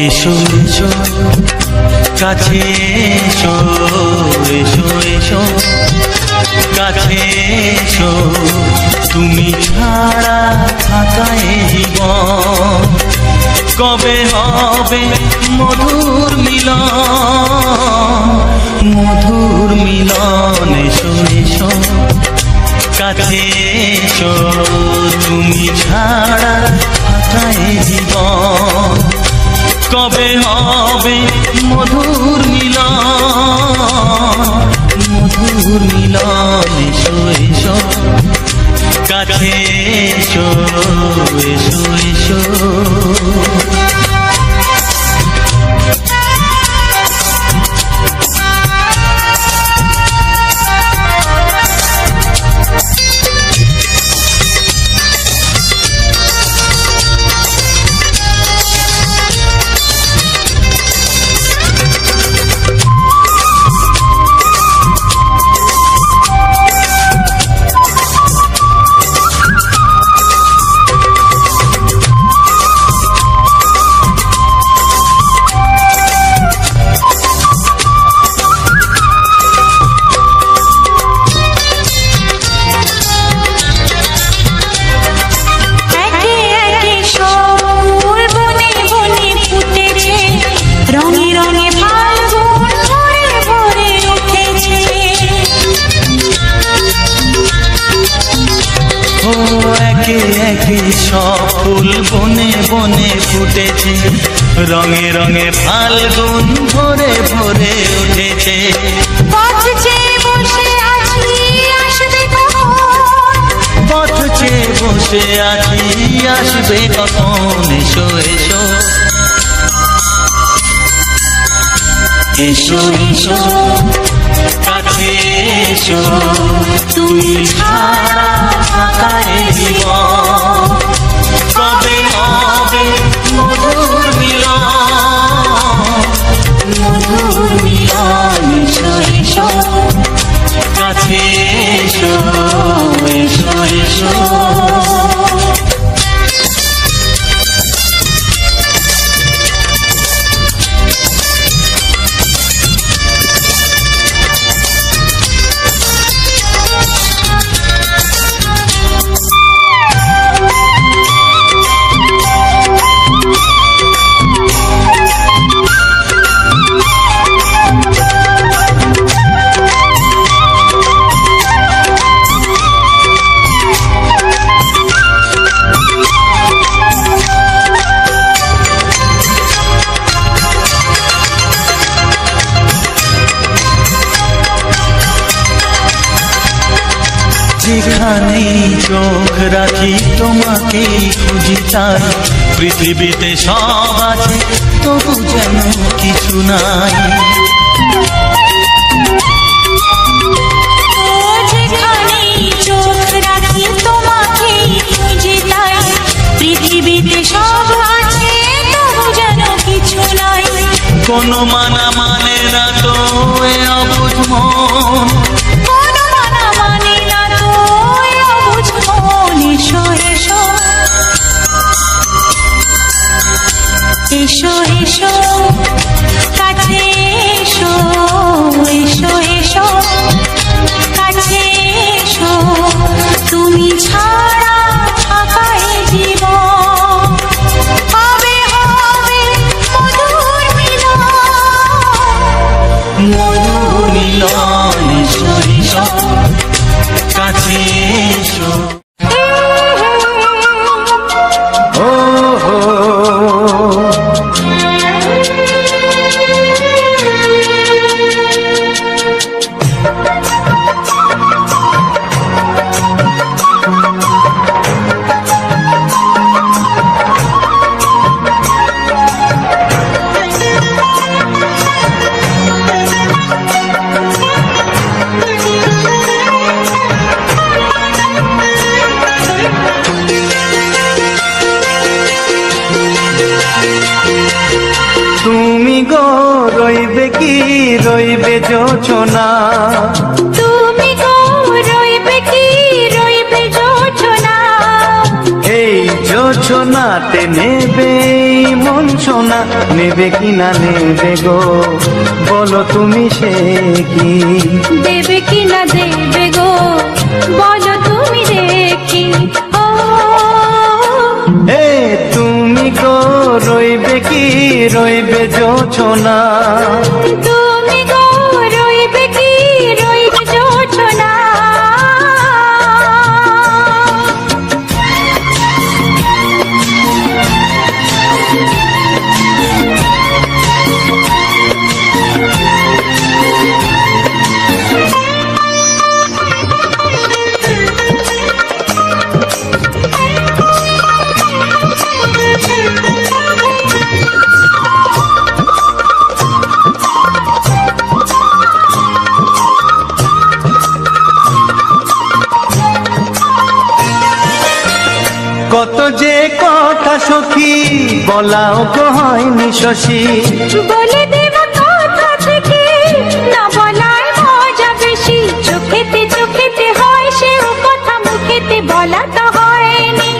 এসো এসো কাছে এসো, এসো এসো কাছে এসো, তুমি ছাড়া থাকা এ জীবন কবে হবে মধুর মিলন, মধুর মিলন। এসো এসো কাছে এসো, তুমি ছাড়া থাকা এ জীবন কবে হবে মধুর মিলন, মধুর মিলন। এসো এসো কাছে এসো, এসো এসো। সব ফুল বনে বনে ফুটেছে, রঙে রঙে ফাল্গুন ভরে ভরে উঠেছে। পথ চেয়ে বসে আছি আসবে কখন, পথ চেয়ে বসে আছি আসবে কখন। এসো এসো এসো এসো কাছে এসো, তুমি ছাড়া থাকা এ জীবন কবে হবে মধুর মিলন, মধুর মিলন। এসো এসো কাছে এসো, এসো এসো। যেখানেই চোখ রাখি তোমাকেই খুঁজি, তাই পৃথিবীতে সব আছে তবু যেন কিছু নাই। যেখানেই চোখ রাখি তোমাকেই খুঁজি, তাই পৃথিবীতে সব আছে তবু যেন কিছু নাই। কোনো মানা মানে না তো এ অবুঝ মন, কোনো মানা মানে না তো এ অবুঝ মন। এসো এসো এসো এসো কাছে এসো, এসো এসো কাছে এসো, তুমি ছাড়া থাকা এ জীবন কবে হবে মধুর মিলন, রইবে জোছনা, তুমি গো রইবে কি রইবে জোছনা, এই জোছনাতে নেবে মন সোনা, নেবে কি না নেবে গো বলো তুমি সে কি, দেবে কি না দেবে গো বলো তুমি দেখি। ও এ তুমি গো রইবে কি রইবে জোছনা, তুমি গো রইবে কি রইবে জোছনা। কত যে কথা সখী বলাও গো হয়নি শশী, বলে দেব কথা থেকে না বলার মজা বেশি, চোখেতে চোখেতে হয় সেও কথা মুখেতে বলা তো হয়নি,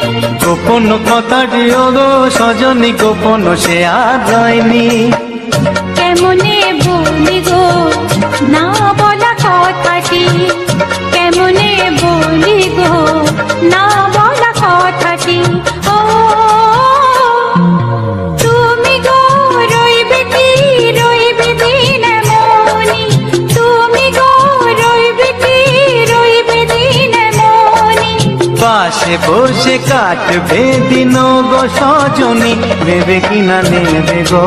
গোপন কথাটি গো সজনী গোপন সে আর হয়নি, কেমনে বলি গো না বলা কথাটি, কেমনে বলি গো না বলা কথাটি। ও তুমি গো রইবে কি রইবে দিন মনি, তুমি গো রইবে কি রইবে দিন মনি, পাশে বসে কাটবে দিন গো সজনী, নেবে কি না নেবে গো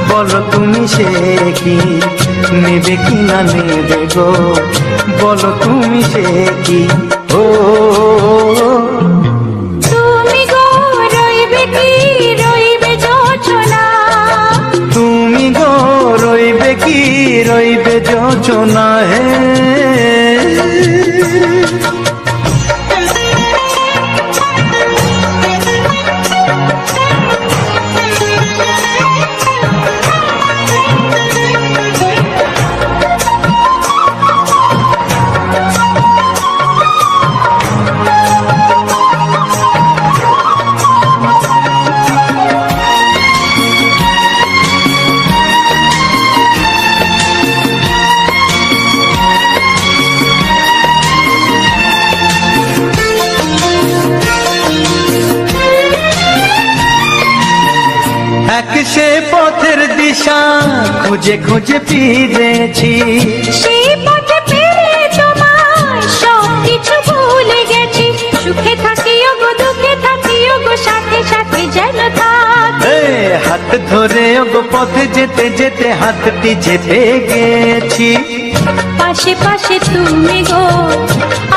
বলো তুমি সে কি, নেবে কি না নেবে গো বলো তুমি সে কি। ও তুমি গো রইবে কি রইবে জোছনা, তুমি গো রইবে কি রইবে জোছনা, হে এক সে পথের দিশা খুঁজে খুঁজে ফিরেছি, সেই পথে পেয়ে তোমায় সব কিছু ভুলে গেছি, সুখে থাকিও গো দুঃখে থাকিও গো সাথে সাথে যেন থাক, এ হাত ধরে গো পথে যেতে যেতে হাতটি যেতে গেছি, পাশে পাশে তুমি গো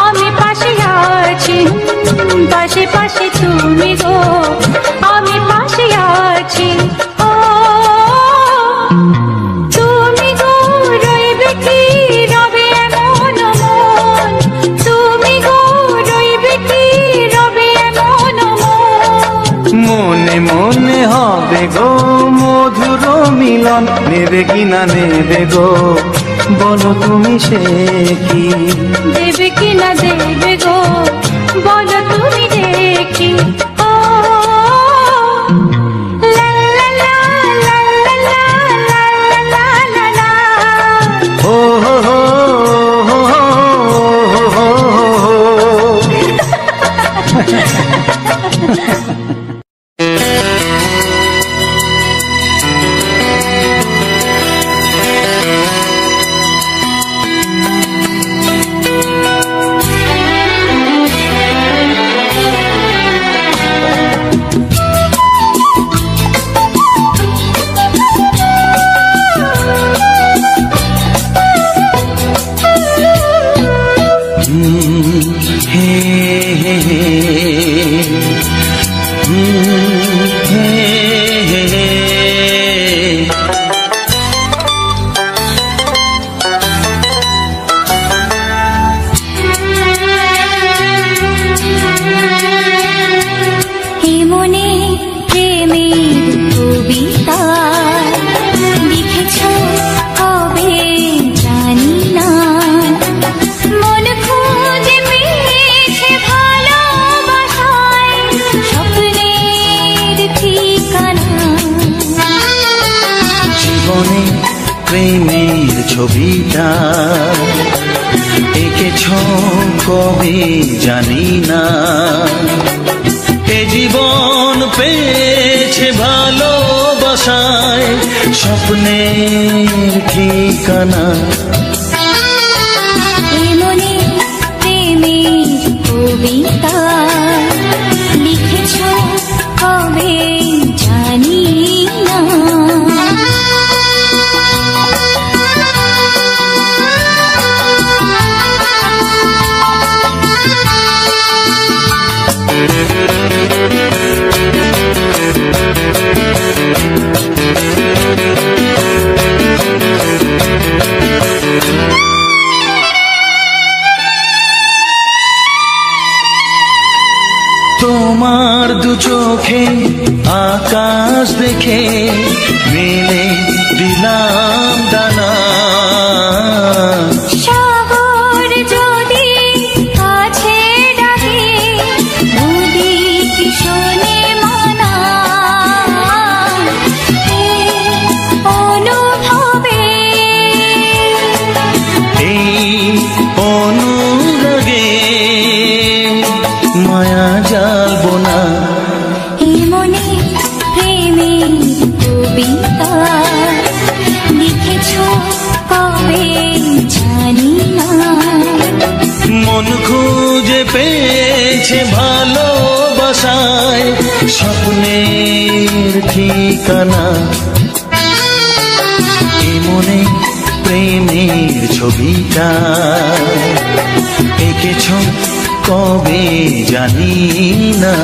আমি পাশে আছি, পাশে পাশে তুমি গো আমি পাশে আছি। ও তুমি গো রইবে কি রবে এমন মন, তুমি গো রইবে কি রবে এমন মন, মনে মনে হবে গো মধুর মিলন, নেবে কি না নেবে গো বলো তুমি সে কি, দেবে কি না দেবে গো বলো তুমি দেখি। ও লা লা লা লা লা লা লা লা লা লা, ও হো হো হো হো হো হো। ছবিটা এঁকেছ কবে জানি না। এ জীবন পেয়েছে ভালোবাসায় স্বপ্নের ঠিকানা। মনে প্রেমের কবিতা লিখেছ কবে জানি না। তোমার দু চোখে আকাশ দেখে মেলে দিলাম দানা। সাগর যদি কাছে ডাকে নদী কি শোনে মানা। অনুভবে এই অনুরাগে মায়া জালবো না। মনে প্রেমের কবিতা লিখেছ কবে জানি না। মন খুঁজে পেয়েছে ভালোবাসায় স্বপ্নের ঠিকানা। এ মনে প্রেমের ছবিটা এঁকেছ কবে জানি না।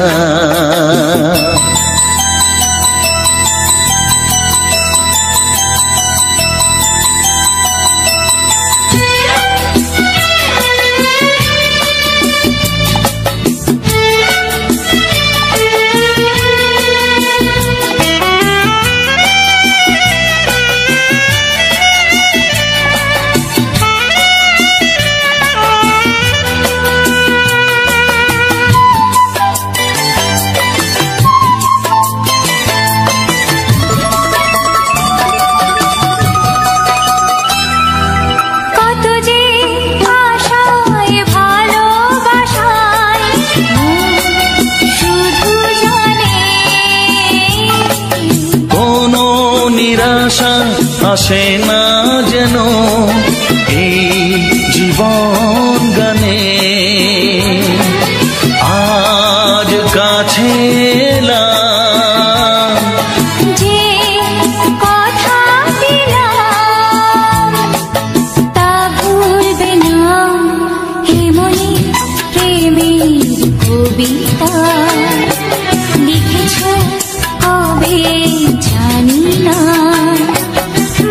নিরাশা আসে না যেন এই জীবন গানে। আজ কাছে এলাম যে কথা দিলাম তা ভুলবে না। হে মনে প্রেমের কবিতা লিখেছ কবে জানি না।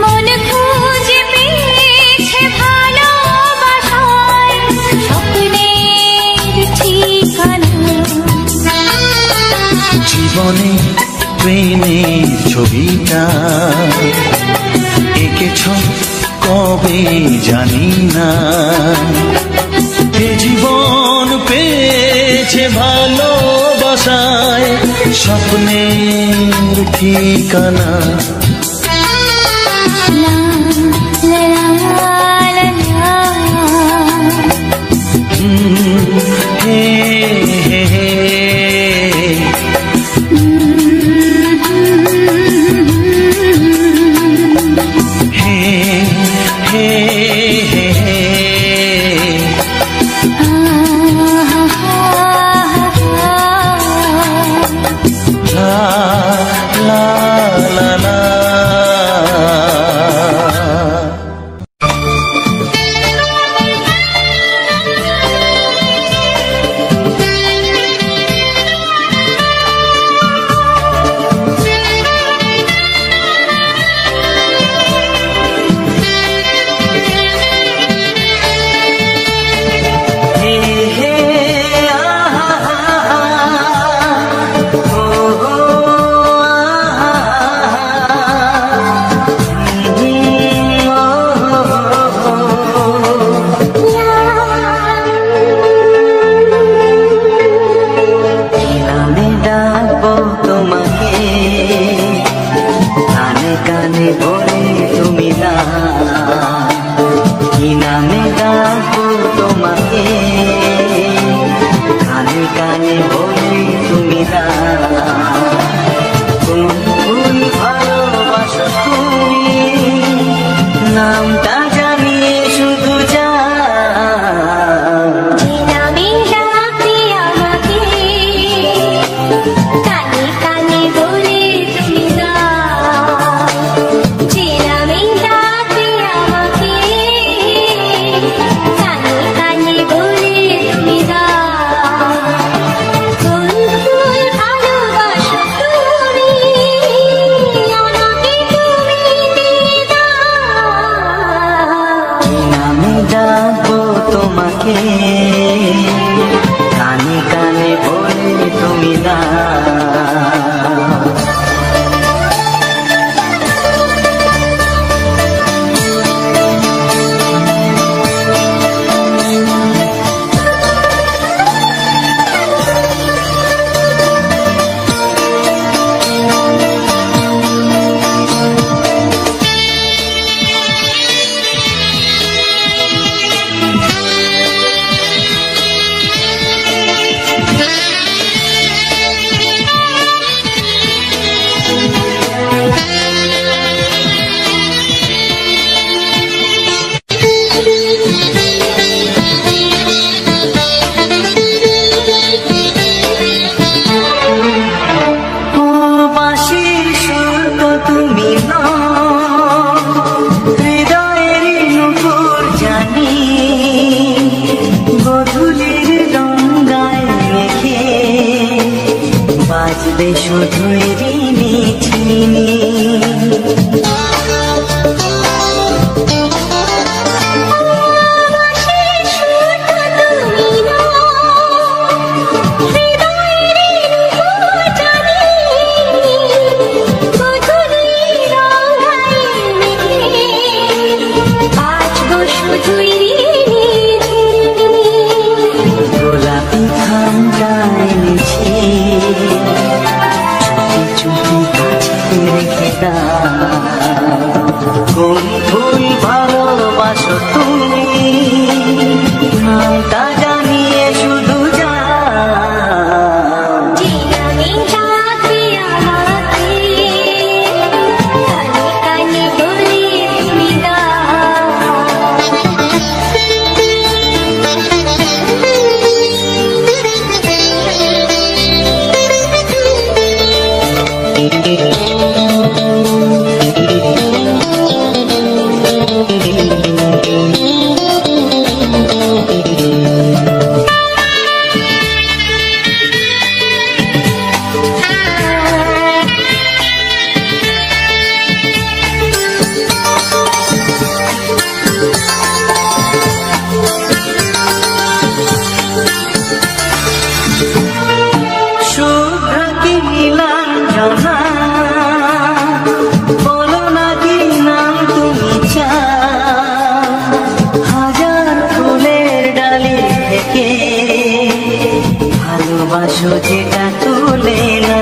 মন খুঁজে পেয়েছে ভালোবাসায় স্বপ্নের ঠিকানা। জীবনে প্রেমের ছবিটা এঁকেছ কবে জানি না। এ জীবন পেয়েছে ভালোবাসায় স্বপ্নের ঠিকানা। লা লা লা লা হে হে হে হে হে হে la la la la তোমাকে, কানে কানে বলে তুমি দাও। বাজবে শুধুই রিনি ঝিনি, গোলাপি খামটায় নিচে চুপি কাছে রেখে দাও। কোন ফুল ভালোবাসো তুমি, নামটা জানিয়ে শুধু ভালোবাসো যেটা তুলে না।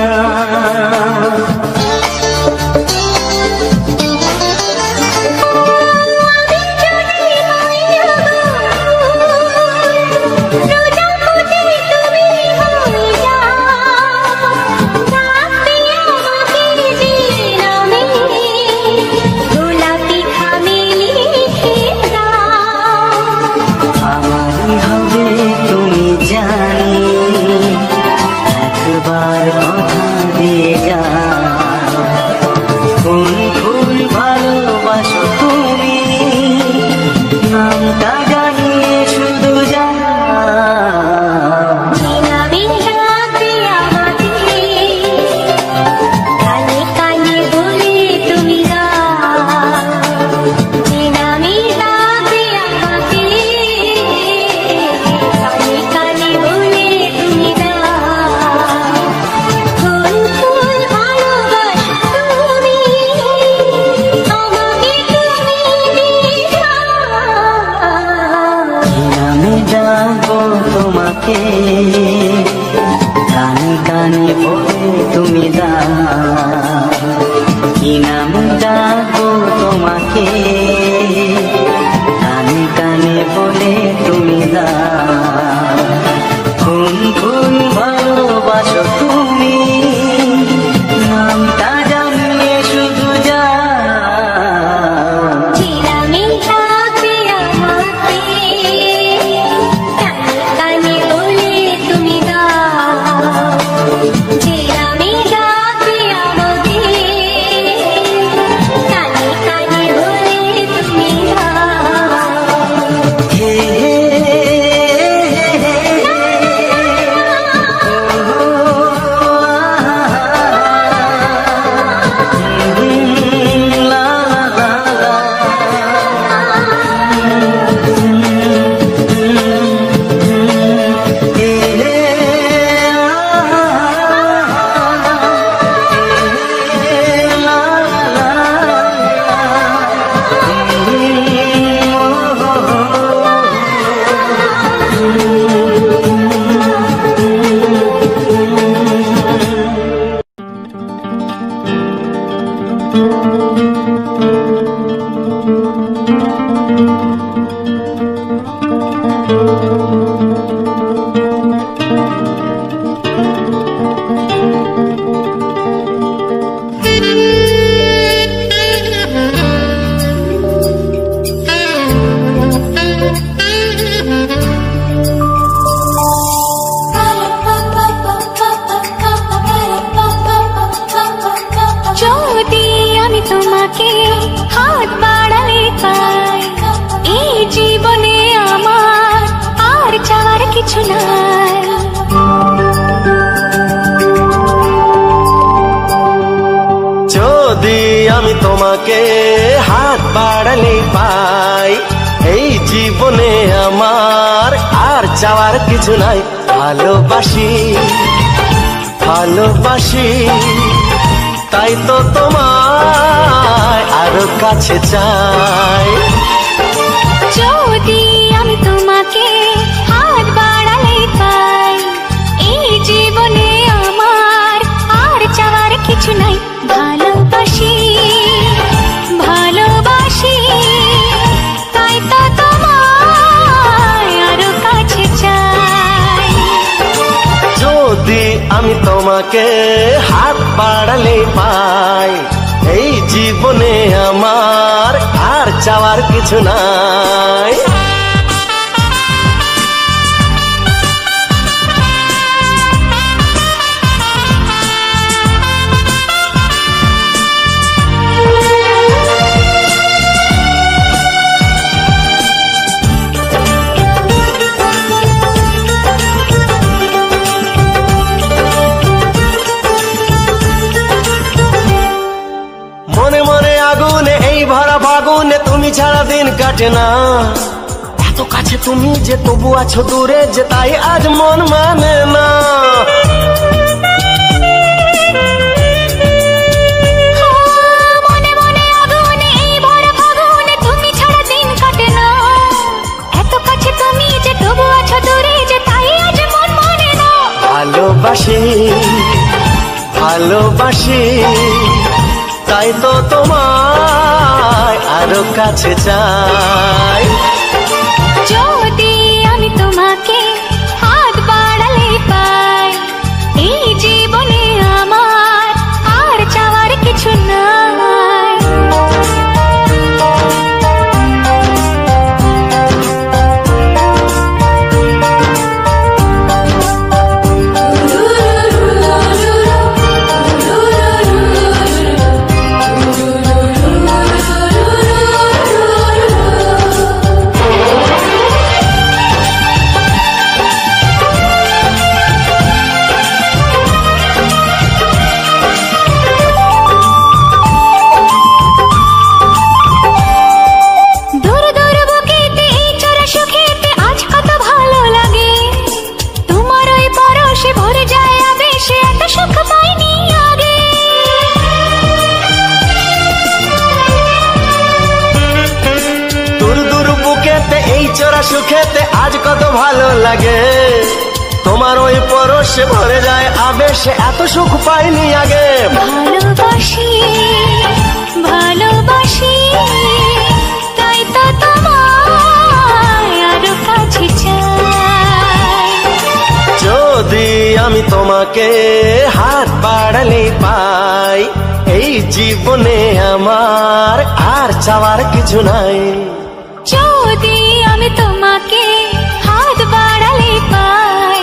আমারই হবে তুমি জানি, একবার কথা দিয়ে যাও। কোন ফুল ভালোবাসো তুমি, নামটা জানিয়ে শুধু যাও। তোমাকে কানে কানে বলে তুমি দাও। কি নাম ডাকবো তোমাকে, কানে কানে বলে তুমি দাও। কোন কোন ভালোবাসো তুমি, নামটা জানিয়ে শুধু যাও। जी যদি আমি তোমাকে হাত বাড়ালে পাই, এই জীবনে আমার আর চাওয়ার কিছু নাই। ভালোবাসি ভালোবাসি তাই তো তোমায় আরো কাছে চাই। যদি আমি তোমাকে হাত বাড়ালে পাই, এই জীবনে আমার আর চাওয়ার কিছু নাই। ভালোবাসি ভালোবাসি তাই তো তোমায় আরো কাছে চাই। যদি আমি তোমাকে হাত বাড়ালে পাই, এই জীবনে আমার আর চাওয়ার কিছু নাই। মনে মনে আগুনে এই ভরা ফাগুনে তুমি ছাড়া দিন কাটে না। এত কাছে তুমি যে তবু আছো দূরে, যে তাই আজ মন মানে না। মনে মনে আগুনে এই ভরা ফাগুনে তুমি ছাড়া দিন কাটে না। এত কাছে তুমি যে তবু আছো দূরে, যে তাই আজ মন মানে না। ভালোবাসি ভালোবাসি তাই তো তোমায় আরো কাছে চাই। যদি আমি তোমাকে হাত বাড়ালে পাই, এই জীবনে আমার আর চাওয়ার কিছু নাই। সুখেতে আজ কত ভালো লাগে, তোমার ওই পরশে ভরে যায় আবেশে, এত সুখ পাইনি আগে। ভালোবাসি ভালোবাসি তাই তো তোমায় আরো কাছে চাই। যদি আমি তোমাকে হাত বাড়ালে পাই, এই জীবনে আমার আর চাওয়ার কিছু নাই। যদি আমি তোমাকে হাত বাড়ালে পাই,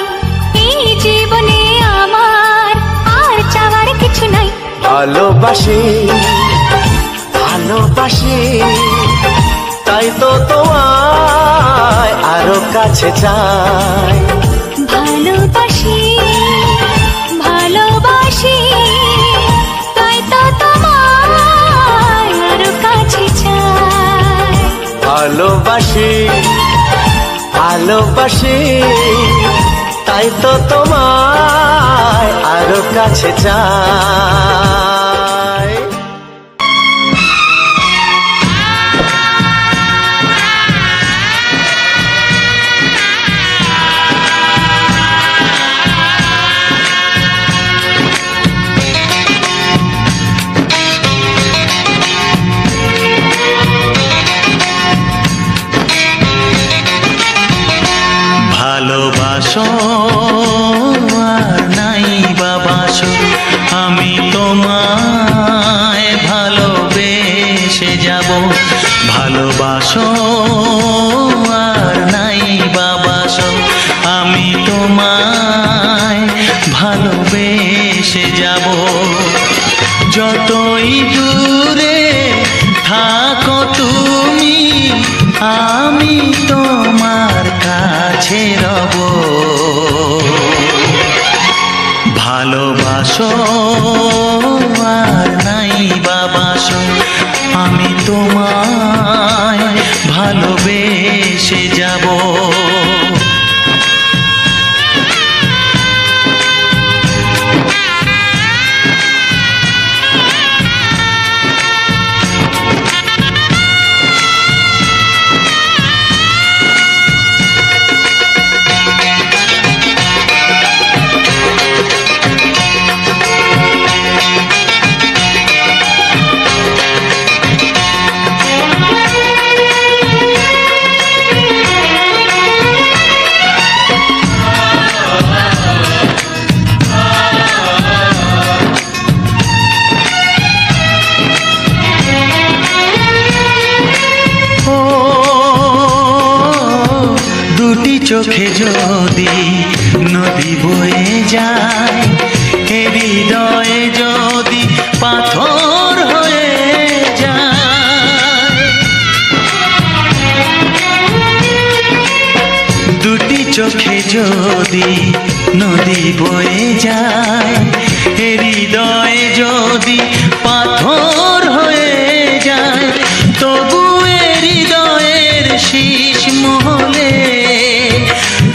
এই জীবনে আমার আর চাওয়ার কিছু নাই। ভালোবাসি ভালোবাসি তাই তো তোমায় আরো কাছে চাই। ভালোবাসি ভালোবাসি তাই তো তোমায় আরো কাছে চাই। ভালোবাসি ভালোবাসি তাই তো তোমায় আরো কাছে চাই। ভালোবাসো আর নাই বাবাসো, আমি তোমায় ভালোবেসে যাব। ভালোবাসো আর নাই বাবাসো, আমি তোমায় ভালোবেসে যাব। যতই দূরে থাকো তুমি, আমি তোমার কাছে রব। ভালোবাসো আর নাই বাবাসো, আমি তোমায় ভালোবেসে যাব। চোখে যদি নদী বয়ে যায়, হৃদয়ে যদি পাথর হয়ে যায়। দুটি চোখে যদি নদী বয়ে যায়, হৃদয়ে যদি পাথর হয়ে যায়, তবু হৃদয়ের শীষ মহলে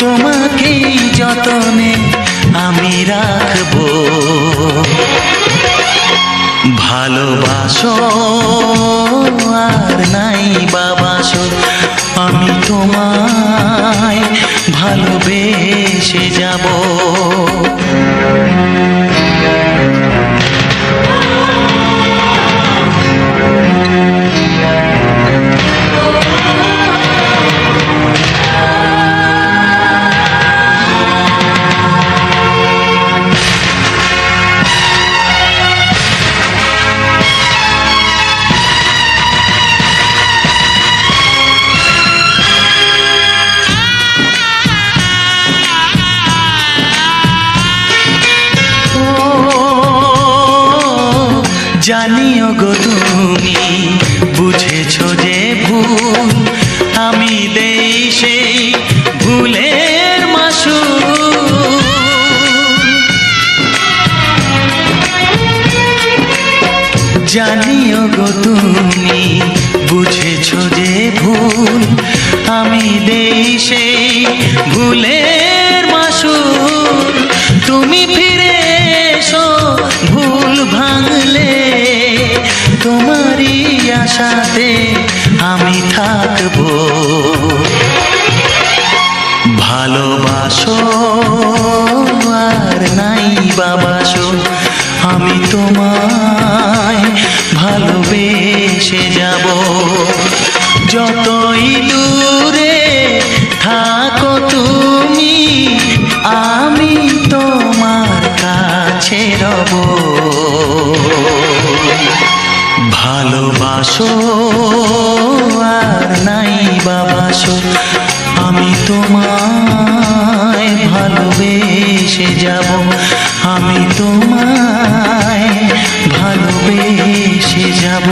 তোমাকে যতনে আমি রাখবো। ভালোবাসো আর নাই বাবাসো, আমি তোমায় ভালোবেসে যাব। জানিও গো তুমি বুঝেছো যে ভুল, আমি দেই সেই ভুলের মাসুল। জানিও গো তুমি বুঝেছো যে ভুল, আমি দেই সেই ভুলের মাসুল। তুমি ফিরে এসো ভুল ভাঙলে, তোমারই আশাতে আমি থাকবো। ভালোবাসো আর নাই বাবাসো, আমি তোমায় ভালোবেসে যাব। যতই দূরে থাকো তুমি, আমি তোমার কাছে রব। ভালোবাসো আর নাই বাবাসো, আমি তোমায় ভালোবেসে যাব। আমি তোমায় ভালোবেসে যাব।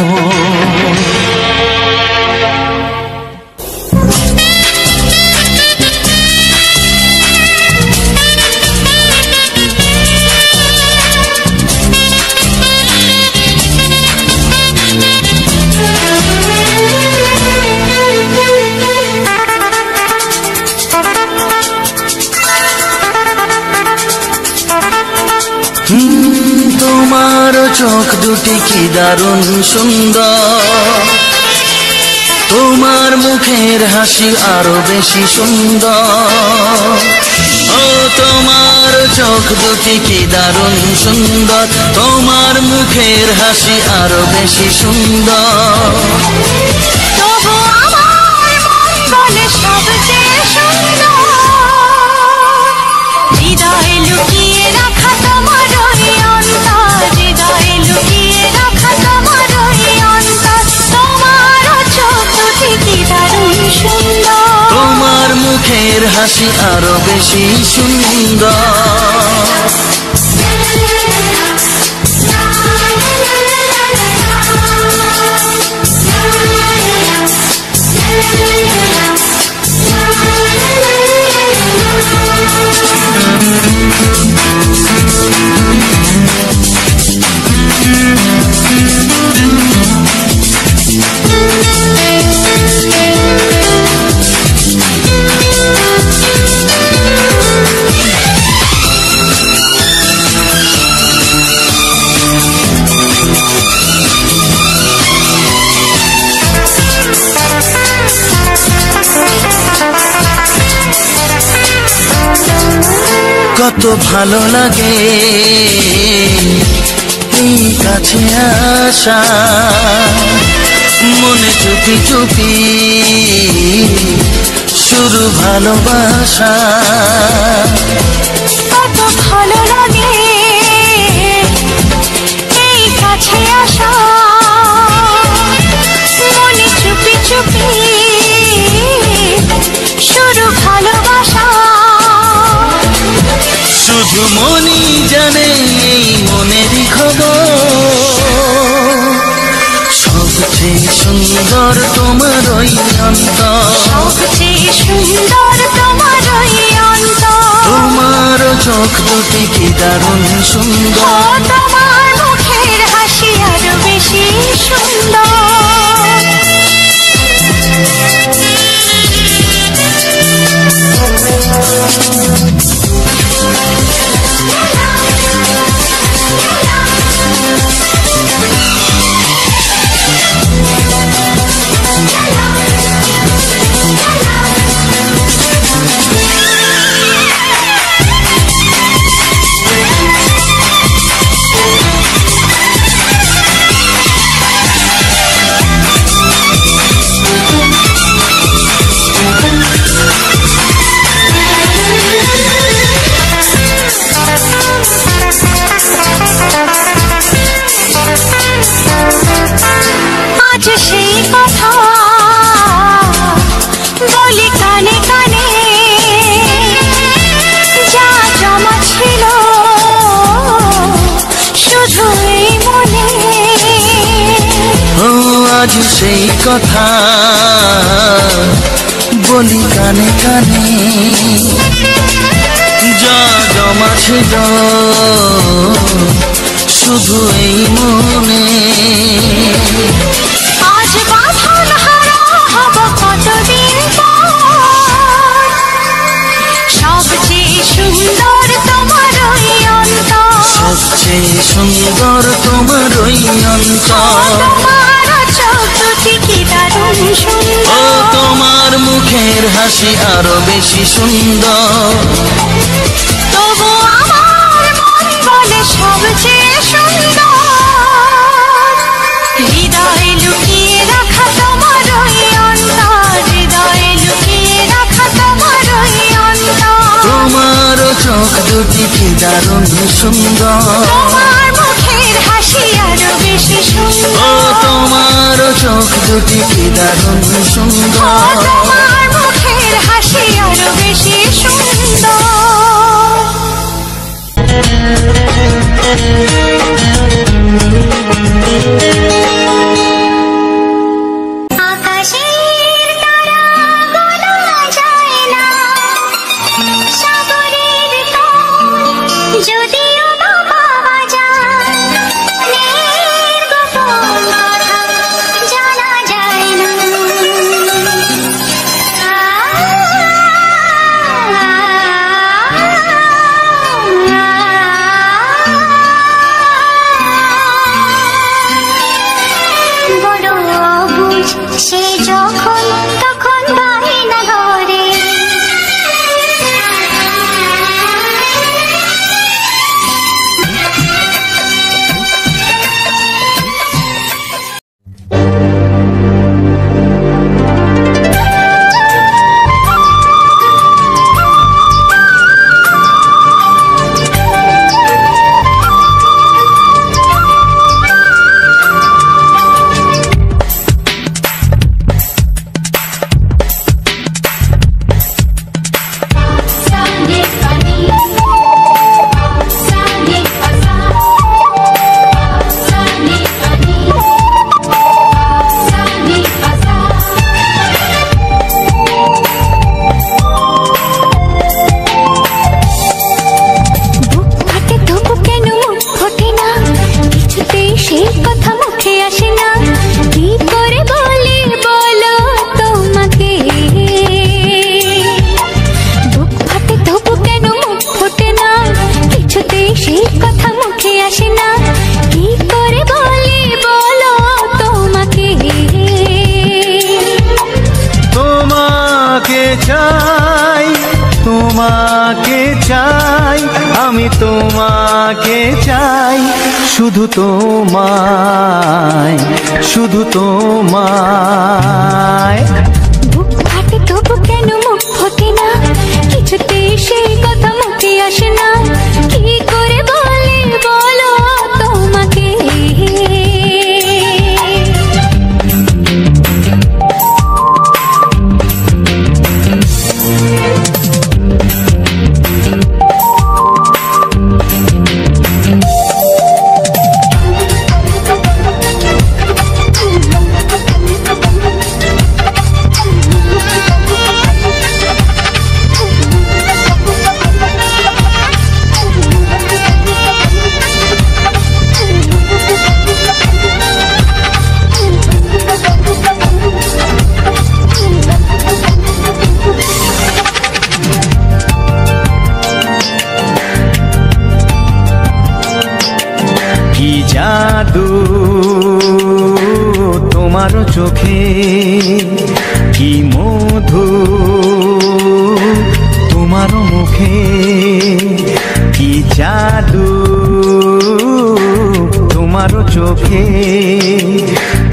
তোমার চোখ দুটি কি দারুণ সুন্দর, তোমার মুখের হাসি আরো বেশি সুন্দর। ও তোমার চোখ দুটি কি দারুণ সুন্দর, তোমার মুখের হাসি আরো বেশি সুন্দর। তবু আমার মন বলে সবচেয়ে সুন্দর মুখের হাসি আরো বেশি সুন্দর। কত ভালো লাগে এই কাছে আসা, মনে চুপি চুপি শুরু ভালোবাসা। কত ভালো লাগে এই কাছে আসা, মনে চুপি চুপি শুরু ভালোবাসা। শুধু মনই জানে এই মনেরই খবর, সবচেয়ে সুন্দর তোমার ওই অন্তর, সবচেয়ে সুন্দর তোমার ওই অন্তর। তোমার চোখ দুটি কি দারুণ সুন্দর, তোমার মুখের হাসি আরো বেশি সুন্দর। আজ সেই কথা বলি কানে কানে, যা জমা ছিল শুধু এই মনে। ও আজ সেই কথা বলি কানে কানে, যা জমা ছিল শুধু এই মনে। আজ বাঁধন হারা হব কতদিন পর, সবচেয়ে সুন্দর তোমার ওই অন্তর, সবচেয়ে সুন্দর তোমার ওই অন্তর। তোমার চোখ দুটি কি দারুণ ও সুন্দর, তোমার মুখের হাসি আরো বেশি সুন্দর। তবু আমার মন বলে সবচেয়ে সুন্দর। হৃদয়ে লুকিয়ে রাখা তোমার ওই অন্তর, হৃদয়ে লুকিয়ে রাখা তোমার ওই অন্তর। তোমার চোখ দুটি কি দারুণ সুন্দর, তোমার মুখের হাসি আরো বেশি ও সুন্দর, তোমার চোখ দুটি কি দারুণ সুন্দর। তোমার মুখের হাসি আরো বেশি সুন্দর। আকাশের তারা গোনা যায় না, সাগরের তল যদিও বা পাওয়া যায়, মনের গোপন কথা জানা যায় না। চাই, তোমাকে চাই, আমি তোমাকে চাই, শুধু তোমায়, শুধু তোমায়। বুক ফাটে তবু কেন মুখ ফোটে না, কিছুতে সেই কথা মুখে আসে না, কি করে বলে বলো তোমাকে। জাদু তোমার চোখে, কি মধু তোমার মুখে, কি জাদু তোমার চোখে,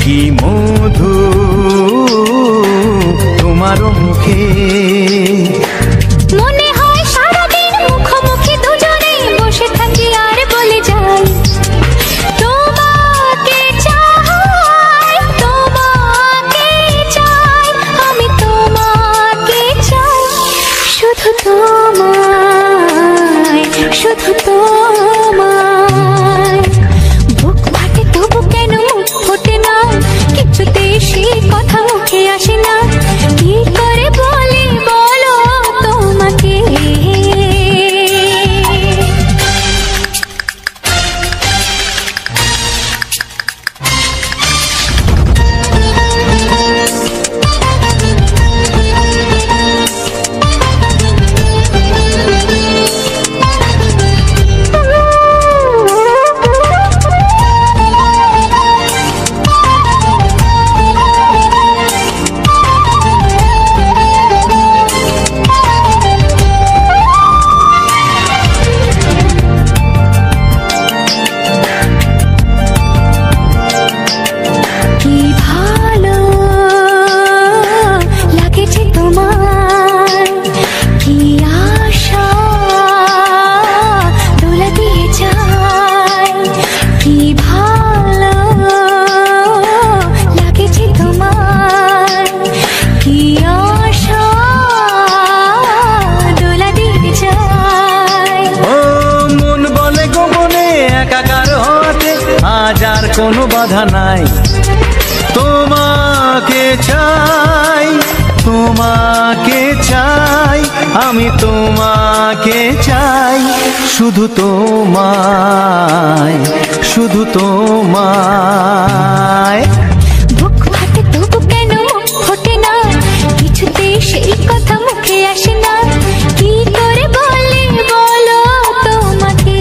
কি মধু তোমার মুখে। মনে হয় সারাদিন মুখোমুখি দুজনে বসে থাকি আর বলে যাই, তোমাকে চাই, তোমাকে চাই, আমি তোমাকে চাই, শুধু তোমায়, শুধু তোমায়। বুক ফাটে তবু কেন মুখ ফোটে না, কিছুতে সেই কথা মুখে আসে না, কি করে বলে বলো তোমাকে। কোনো বাধা নাই, তোমাকে চাই, তোমাকে চাই, আমি তোমাকে চাই, শুধু তোমায়, শুধু তোমায়। বুক ফাটে তবু কেন মুখ ফোটে না, কিছুতে সেই কথা মুখে আসে না, কি করে বলে বলো তোমাকে।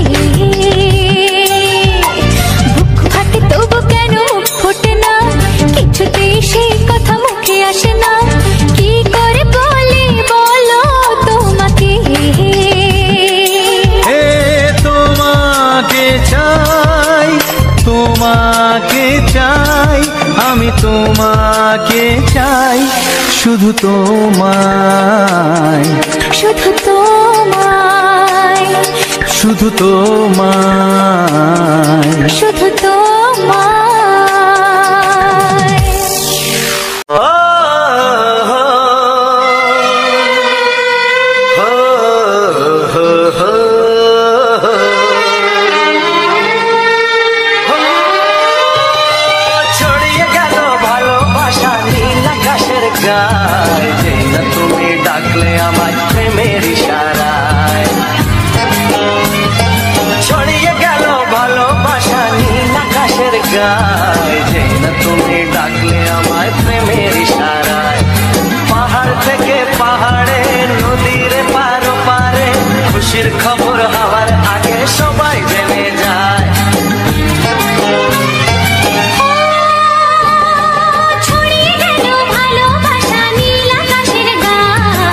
বুক ফাটে তবু কেন মুখ ফোটে না, কিছুতে সেই কথা মুখে আসে না, কি করে বলে বলো তোমাকে। তোমাকে চাই, তোমাকে চাই, আমি তোমাকে চাই, শুধু তোমায়, শুধু তোমায়, শুধু তোমায়, শুধু তোমায়। ছড়িয়ে গেল ভালোবাসা নীল আকাশের গায়ে, যেই না তুমি ডাকলে আমায় প্রেমের ইশারায়। ছড়িয়ে গেল ভালোবাসা নীল আকাশের গায়ে, যেই না তুমি ডাকলে আমায় প্রেমের ইশারায়। পাহাড় থেকে পাহাড়ে, নদীর পারো পারে, খুশির খবর হওয়ার আগে সবাই জেনে যায়। ছড়িয়ে গেল ভালোবাসা নীল আকাশের গায়ে,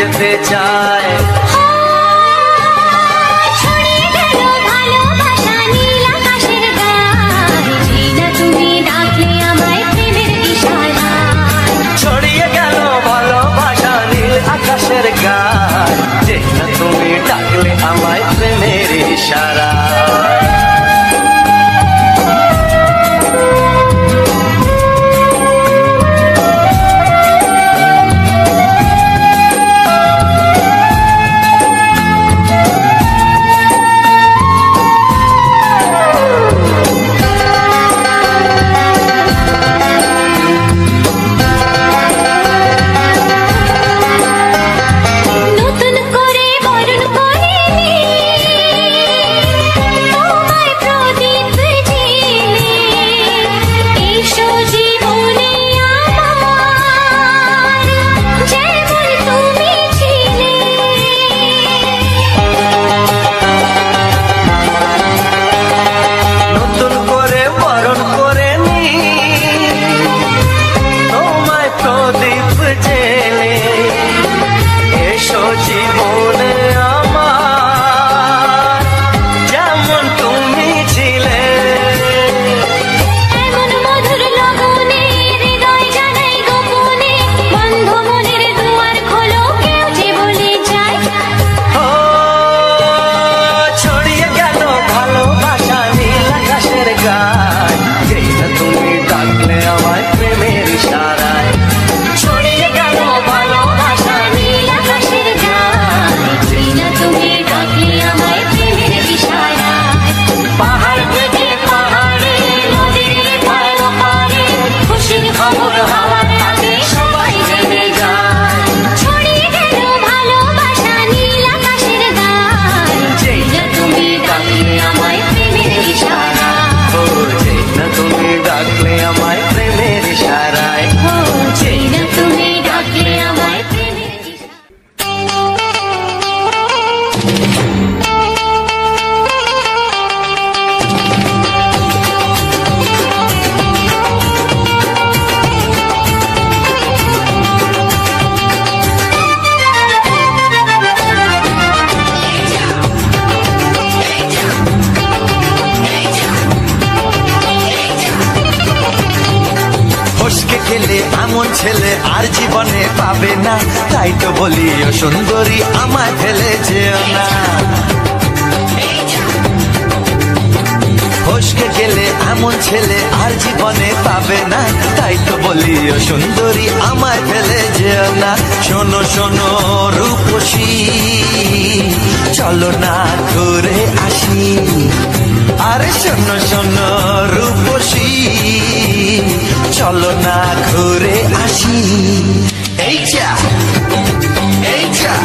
যেতে চায়। ছড়িয়ে গেল ভালোবাসা নীল আকাশের গায়ে, যেই না তুমি ডাকলে আমায় প্রেমের ইশারায়। ছড়িয়ে গেল ভালোবাসা নীল আকাশের গায়, যেই না তুমি ডাকলে আমায় প্রেমের ইশারায়। নতুন করে বরণ করে নি তোমায় প্রদীপ জেলে, এসো জীবনে আমার যেমন তুমি ছিলে। নতুন করে বরণ করে নি তোমায় প্রদীপ জেলে, এসো জীবনে আমার যেমন তুমি ছিলে। এমন মধুর লগনে হৃদয় জানাই গোপনে, বন্ধ মনের দুয়ার খোলো কেউ যে বলে যায়। ও ছড়িয়ে গেল ভালোবাসা নীল আকাশের গায়, যেই না তুমি ডাকলে আমায় প্রেমের ইশারায়। ছড়িয়ে গেল ভালোবাসা নীল আকাশের গায়, যেই না তুমি ডাকলে আমায় প্রেমের ইশারায়। পাহাড় থেকে পাহাড়ে নদীর পার পারে খুশির খবর হাওয়ার তালে সবাই জেনে যায়। ছড়িয়ে গেল ভালোবাসা নীল আকাশের গায়ে, যেই না তুমি ডাকলে আমায় প্রেমের ইশারায়। ও যেই না তুমি ডাকলে আমায় প্রেমের ইশারায়। ও যেই না তুমি ডাকলে আমায় প্রেমের ইশারায়। ফসকে গেলে এমন ছেলে আর জীবনে পাবে না, তাই তো বলি ও সুন্দরী আমায় ফেলে যেও না। ফসকে গেলে এমন ছেলে আর জীবনে পাবে না, তাই তো বলি ও সুন্দরী আমায় ফেলে যেও না। শোনো শোনো রূপসী, চলো না ঘুরে আসি। আরে শোনো শোনো রূপসী, চলো না ঘুরে আসি। এই যা এই যা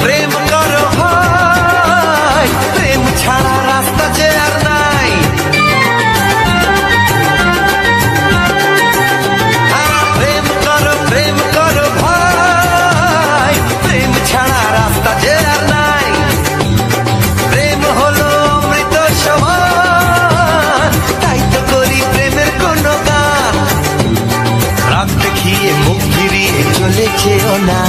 প্রেম করো ভাই, প্রেম ছাড়া রাস্তা যে আর নাই। প্রেম করো ভাই, প্রেম ছাড়া রাস্তা যে আর নাই। প্রেম হলো অমৃত সমান, তাই তো করি প্রেমের কোনো গান। রাত দেখিয়ে মুখ ফিরিয়ে চলে যেও না,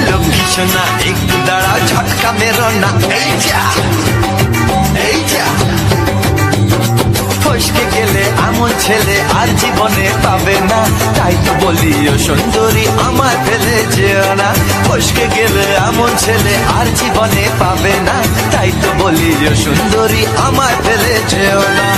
লক্ষ্মী সোনা একটু দাঁড়া ঝটকা মেরো না। এই যা এই যা ফসকে গেলে এমন ছেলে আর জীবনে পাবে না, তাই তো বলি ও সুন্দরী আমায় ফেলে যেও না। ফসকে গেলে এমন ছেলে আর জীবনে পাবে না, তাই তো বলি ও সুন্দরী আমায় ফেলে যেও না।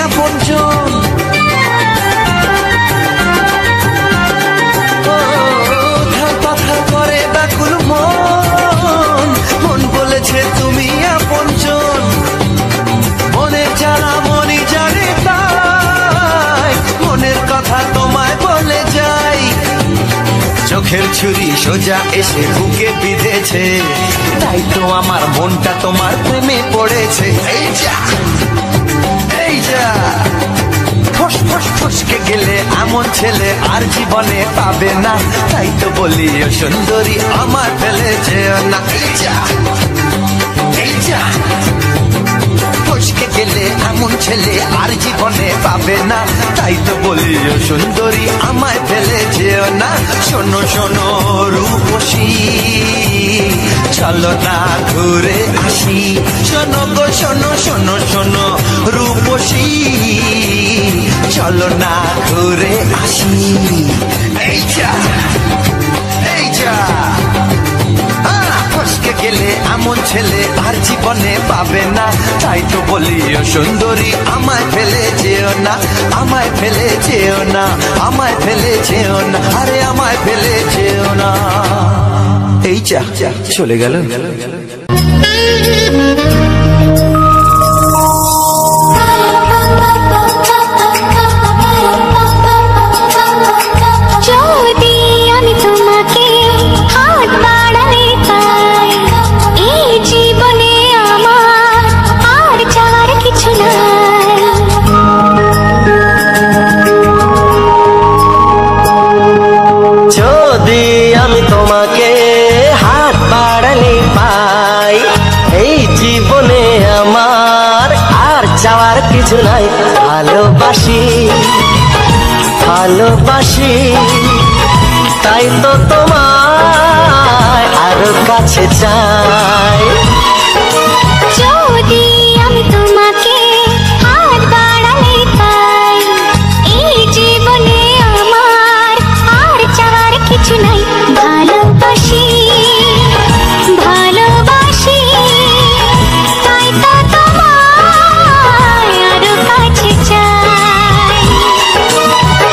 আপনজন দুঃখের ছুরি সোজা এসে বুকে বিঁধেছে, তাই তো আমার মনটা তোমার প্রেমে পড়েছে। এই যা এই যা, ফস ফস ফসকে গেলে এমন ছেলে আর জীবনে পাবে না, তাই তো বলি ও সুন্দরী আমার ফেলে যেও না। এই যা এই যা, ফসকে গেলে এমন ছেলে আর জীবনে পাবে না, তাই তো বলি ও সুন্দরী আমায় ফেলে যেও না। শোনো শোনো রূপসী, চলো না ঘুরে আসি। শোনো গো শোনো শোনো শোনো রূপসী, চলো না ঘুরে আসি। এই যা এই যা, ফসকে গেলে এমন ছেলে আর জীবনে পাবে না, তাই তো বলি ও সুন্দরী আমায় ফেলে যেও না, আমায় ফেলে যেও না, আমায় ফেলে যেও না, আরে আমায় ফেলে যেও না। এই যা চলে গেল। যদি আমি তোমাকে হাত বাড়ালে পাই, এই জীবনে আমার আর চাওয়ার কিছু নাই। যদি আমি তোমাকে হাত বাড়ালে পাই, এই জীবনে আমার আর চাওয়ার কিছু নাই। ভালোবাসি ভালোবাসি, তাই তো তোমায় আরো কাছে চাই। যদি আমি তোমাকে হাত বাড়ালে পাই, এই জীবনে আমার আর চাওয়ার কিছু নাই। ভালোবাসি ভালোবাসি, তাই তো তোমায় আরো কাছে চাই।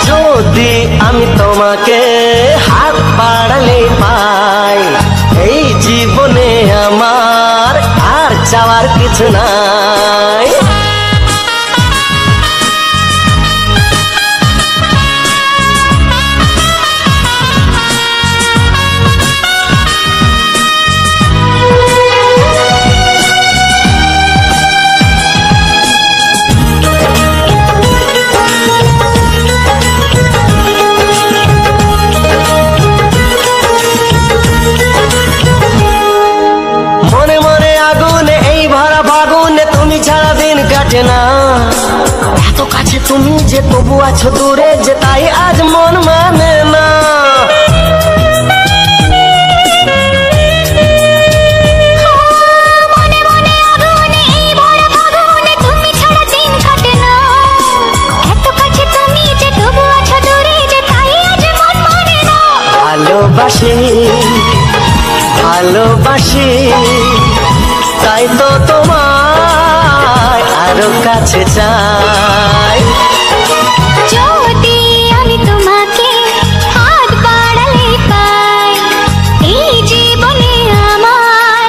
যদি আমি তোমাকে হাত বাড়ালে পাই, এই জীবনে আমার আর চাওয়ার কিছু নাই। মনে মনে আগুনে এই ভরা ফাগুনে তুমি ছাড়া দিন কাটে না। এত কাছে তুমি যে তবু আছো দূরে, যে তাই আজ মন মানে না। মনে মনে আগুনে এই ভরা ফাগুনে তুমি ছাড়া দিন কাটে না। এত কাছে তুমি যে তবু আছো দূরে, যে তাই আজ মন মানে না। ভালোবাসি ভালোবাসি, তাই তো তোমায় আরো কাছে চাই। যদি আমি তোমাকে হাত বাড়ালে পাই, এই জীবনে আমার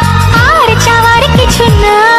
আর চাওয়ার কিছু নাই।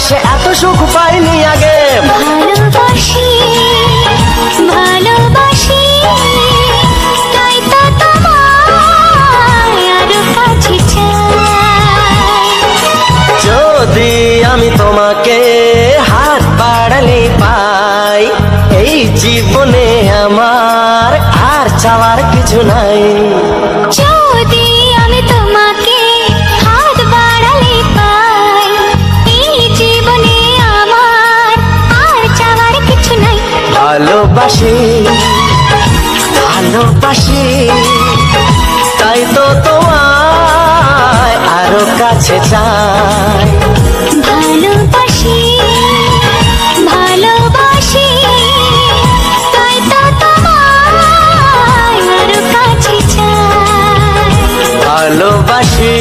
সে এত সুখ পাইনি আগে। ভালোবাসি ভালোবাসি, তাই তো তোমায় আরো কাছে চাই। যদি আমি তোমাকে হাত বাড়ালে পাই, এই জীবনে আমার আর চাওয়ার কিছু নাই। যদি আমি তোমাকে ভালোবাসি ভালোবাসি তাই তো তোমায় আরো কাছে চাই ভালোবাসি ভালোবাসি তাই তো তোমায় আরো কাছে চাই ভালোবাসি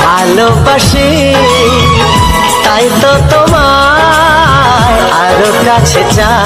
ভালোবাসি তাই তো তোমায় আরো কাছে চাই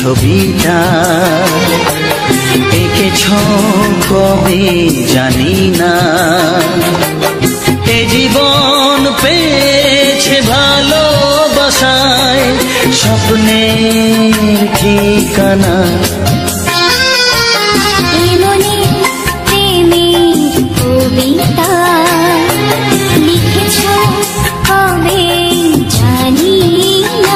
ছবিটা এঁকেছ কবে জানি না এ জীবন পেয়েছে ভালোবাসায় স্বপ্নের ঠিকানা মনে প্রেমের কবিতা লিখেছ কবে জানি না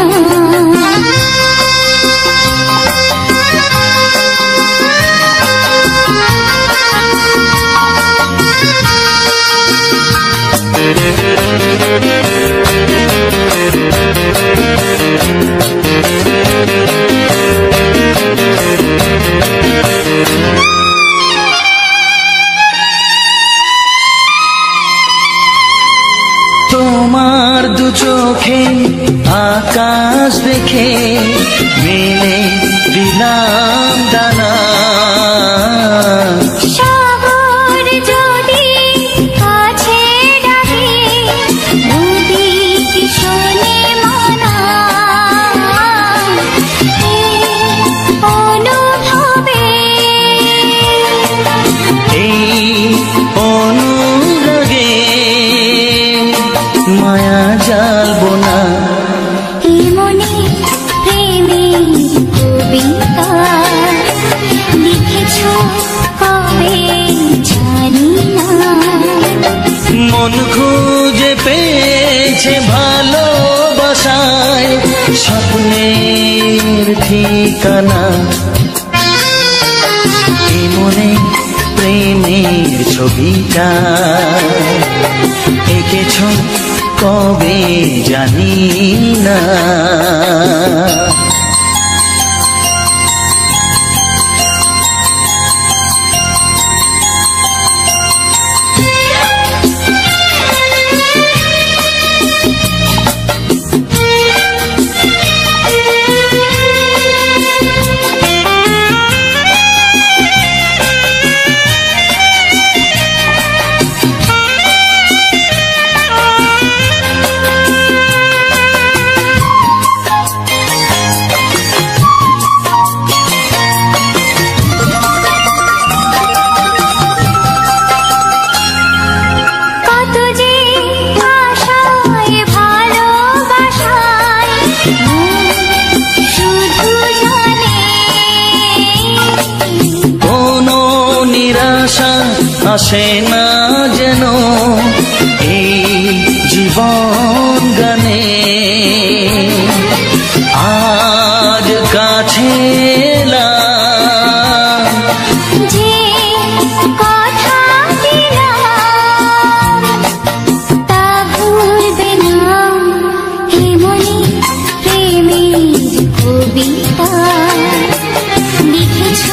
তোমার দু চোখে আকাশ দেখে মেলে দিলাম দানা শহর যদি কাছে ডাকে নদী কি শোনে মানা অনুভবে এই অনুরাগে মায়া জালবো না মনে প্রেমের কবিতা লিখেছ কবে জানি না মন খুঁজে পেয়েছে ভালোবাসায় স্বপ্নের ঠিকানা এ মনে প্রেমের ছবিটা এঁকেছ কবে জানি না আসে না যেন এই জীবন গানে আজ কাছে যে কথা দিলাম তা ভুলবে না হে মনে প্রেমের কবিতা লিখেছ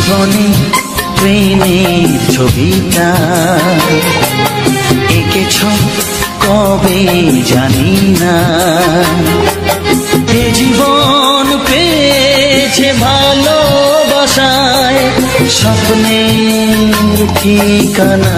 জীবনে প্রেমের ছবিটা এঁকেছ কবে জানি না। এ জীবন পেয়েছে ভালোবাসায় স্বপ্নের ঠিকানা।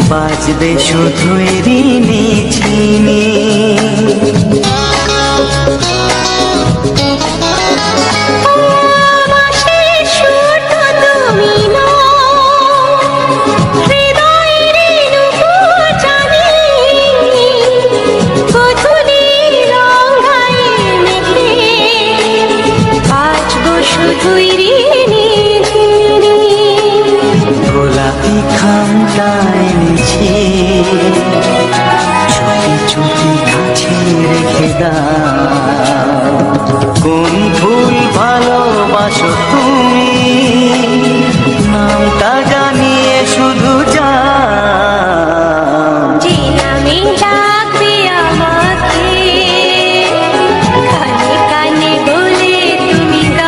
বাজবে শুধুই ঋণী ছিনি। গোলাপি খামটা এনেছি, চুপি চুপি কাছে রেখে দাও। কোন ফুল ভালোবাসো তুমি, নামটা জানিয়ে শুধু যাও। যে নামে ডাকবে আমাকে, কানে কানে বলে তুমি দাও।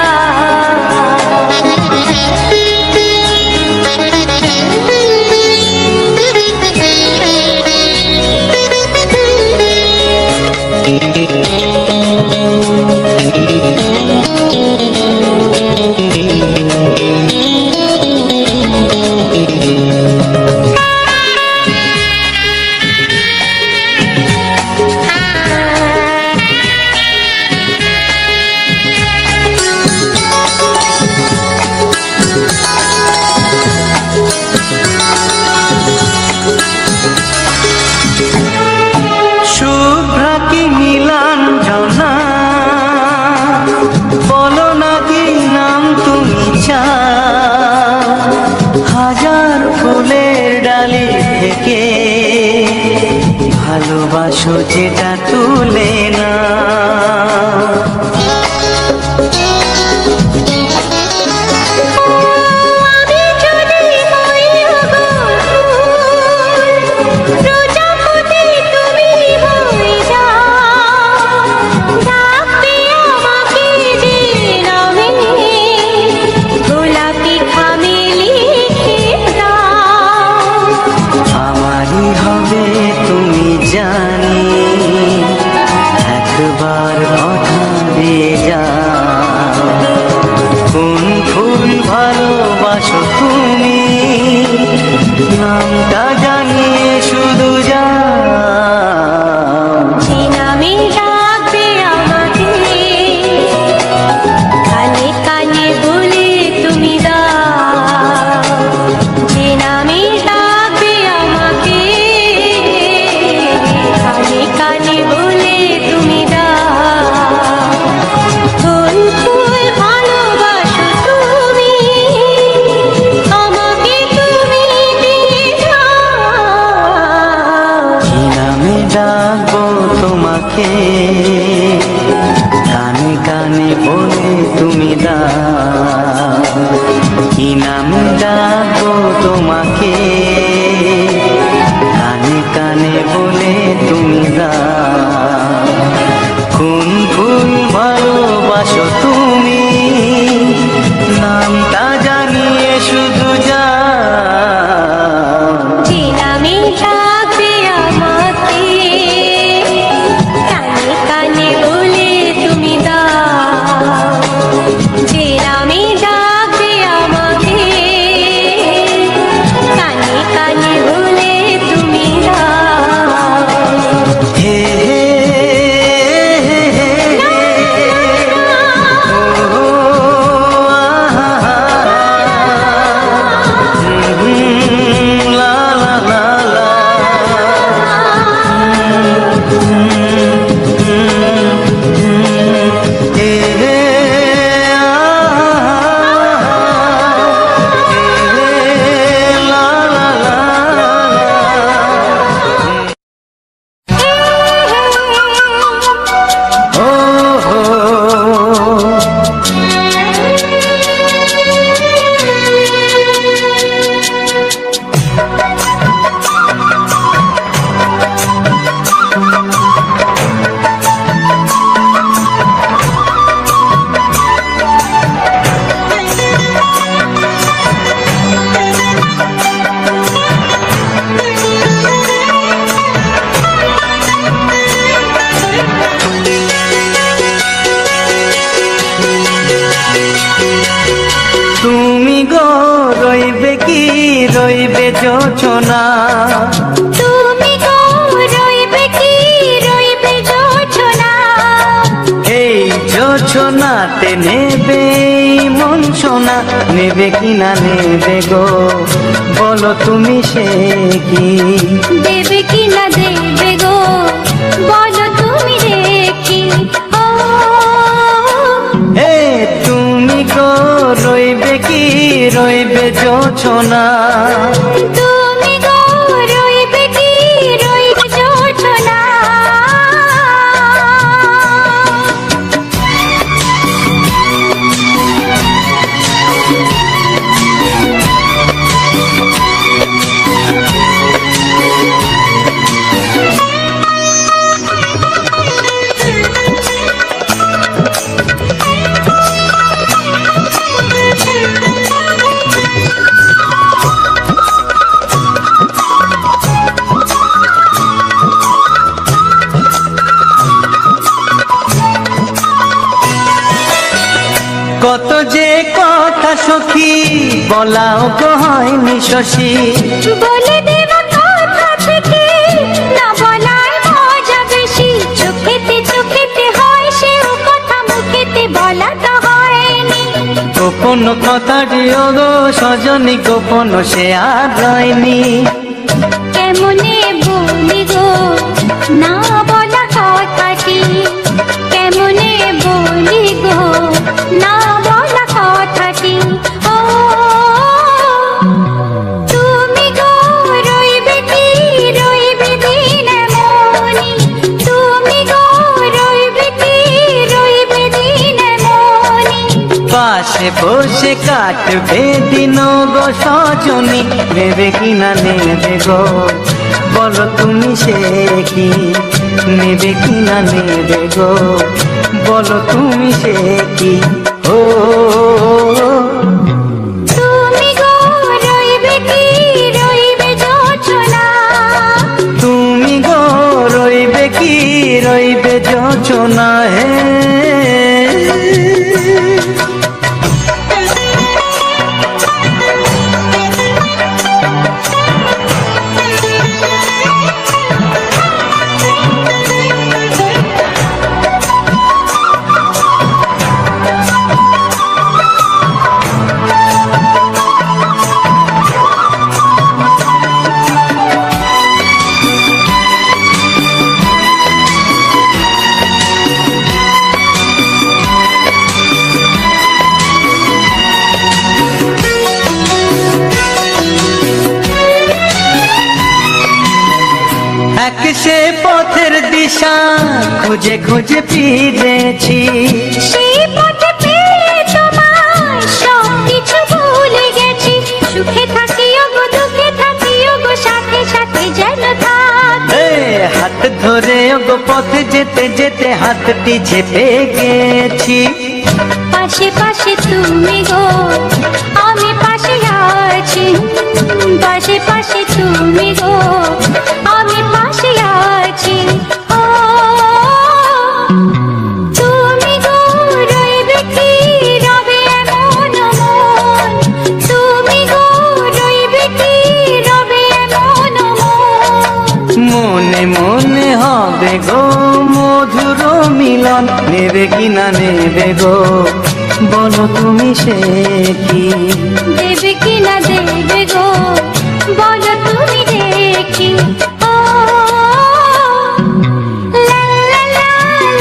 নাকি নাম তুমি চাও, হাজার ফুলের ডালি থেকে ভালোবাসো যেটা তুলে না। নামটা জানিয়ে শুধু যাও, যে নামে ডাকবে আমাকে কানে কানে বলে তুমি দাও, যে নামে ডাকবে আমাকে কানে কানে বলে তুমি দাও। কোন ফুল ভালোবাসো তুমি আমাকে তুমি দিয়ে যাও। কি নামে ডাকবো তোমাকে কানে কানে বলে তুমি দাও, কি নামে ডাকবো তোমাকে কানে কানে বলে তুমি দাও। কোন ফুল ভালোবাসো তুমি নামটা জানিয়ে শুধু যাও, যে নামে ডাকবে আমাকে কানে কানে বলে তুমি দাও, যে নামে ডাকবে আমাকে কানে কানে বলে তুমি দাও। হে হে হে হে ও আহা লা লা লা লা হে হে লা লা লা ও হো তুমি গো রইবে কি রইবে যোচনা, তুমি গো রইবে কি রইবে যোচনা, এই যোচনাতে নেবে মন সোনা, নেবে কি না নেবে গো বলো তুমি সে কি, দেবে কি না দেবে গো বলো তুমি দেখি। ও এ তুমি গো রইবে কি রইবে যোচনা, তুমি গো রইবে কি রইবে যোচনা। কত যে কথা সখী বলাও গো হয়নি শশী, বলে দেব কথা থেকে না বলার মজা বেশি, চোখেতে চোখেতে হয় সেও কথা মুখেতে বলা তো হয়নি। গোপন কথাটি ও গো সজনী গোপন সে আর রয়নি, কেমনে বলি গো না বলা কথাটি, কেমনে বলি গো না বলা কথাটি। ও তুমি গো রইবে কি রইবে দিন মনি, তুমি গো রইবে কি রইবে দিন মনি। পাশে বসে কাটবে দিন গো সজনী, নেবে কিনা নেবে গো বলো তুমি সে কি, নেবে কিনা নেবে গো বলো তুমি সে কি। ও তুমি গো রইবে কি রইবে যোচনা, তুমি গো রইবে কি রইবে যোচনা হে। এক সে পথের দিশা খুঁজে খুঁজে ফিরেছি, সেই পথে পেয়ে তোমায় সব কিছু ভুলে গেছি। সুখে থাকিও গো দুঃখে থাকিও গো সাথে সাথে যেন থাক। হাত ধরে গো পথে যেতে যেতে হাতটি চেপে গেছি। পাশে পাশে তুমি গো আমি পাশে আছি, পাশে পাশে তুমি গো আমি পাশে আছি। ও তুমি গো রইবে কি রবে এমন মন, তুমি গো রইবে কি রবে এমন মন। মনে মনে হবে গো মধুর মিলন, নেবে কিনা নেবে গো বলো তুমি সে কি, দেবে কিনা দেবে গো বলো তুমি দেখি। ও লা লা লা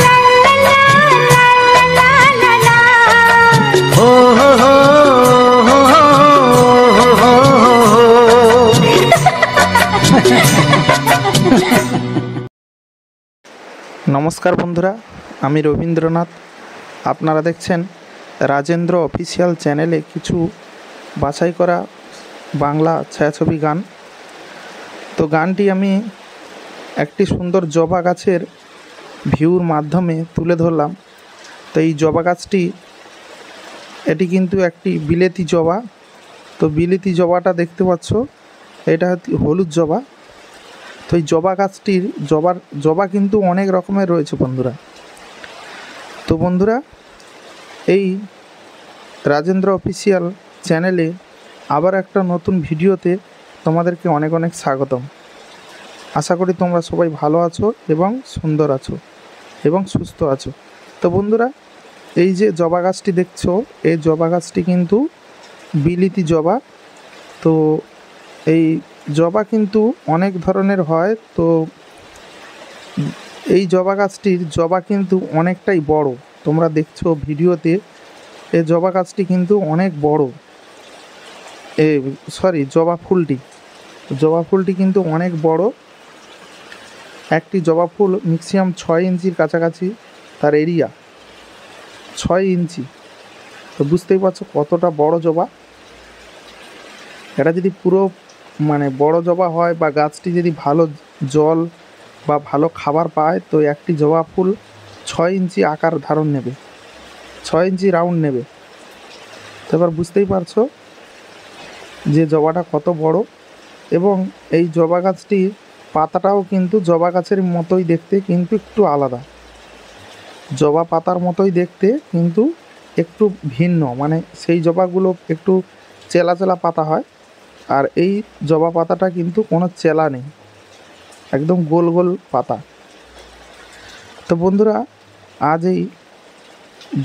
লা লা লা লা লা লা। ও হো হো হো হো হো হো। নমস্কার বন্ধুরা, আমি রবীন্দ্রনাথ। আপনারা দেখছেন রাজেন্দ্র অফিসিয়াল চ্যানেলে কিছু বাছাই করা বাংলা ছায়াছবি গান। তো গানটি আমি একটি সুন্দর জবা গাছের ভিউর মাধ্যমে তুলে ধরলাম। তো এই জবা গাছটি এটি কিন্তু একটি বিলেতি জবা। তো বিলেতি জবাটা দেখতে পাচ্ছ, এটা হলুদ জবা। তো এই জবা গাছটির জবা কিন্তু অনেক রকমের রয়েছে বন্ধুরা। তো বন্ধুরা, এই রাজেন্দ্র অফিসিয়াল চ্যানেলে আবার একটা নতুন ভিডিওতে তোমাদেরকে অনেক অনেক স্বাগতম। আশা করি তোমরা সবাই ভালো আছো এবং সুন্দর আছো এবং সুস্থ আছো। তো বন্ধুরা, এই যে জবা গাছটি দেখছো, এই জবা গাছটি কিন্তু বিলিতি জবা। তো এই জবা কিন্তু অনেক ধরনের হয়। তো এই জবা গাছটির জবা কিন্তু অনেকটাই বড়। তোমরা দেখছো ভিডিওতে, এই জবা গাছটি কিন্তু অনেক বড়। জবা ফুলটি কিন্তু অনেক বড়। একটি জবা ফুল ম্যাক্সিমাম 6 ইঞ্চির কাছাকাছি তার এরিয়া, 6 ইঞ্চি। তো বুঝতেই পারছো কতটা বড় জবা। এটা যদি পুরো বড় জবা হয় বা গাছটি যদি ভালো জল বা ভালো খাবার পায়, তো একটি জবা ফুল 6 ইঞ্চি আকার ধারণ নেবে, 6 ইঞ্চি রাউন্ড নেবে। তো এবার বুঝতেই পারছো যে জবাটা কত বড়। এবং এই জবা গাছটির পাতাটাও কিন্তু জবা গাছের মতোই দেখতে, কিন্তু একটু আলাদা। জবা পাতার মতোই দেখতে কিন্তু একটু ভিন্ন, সেই জবাগুলো একটু চেলা চেলা পাতা হয়, আর এই জবা পাতাটা কিন্তু কোনো চেলা নেই, একদম গোল গোল পাতা। তো বন্ধুরা, আজ এই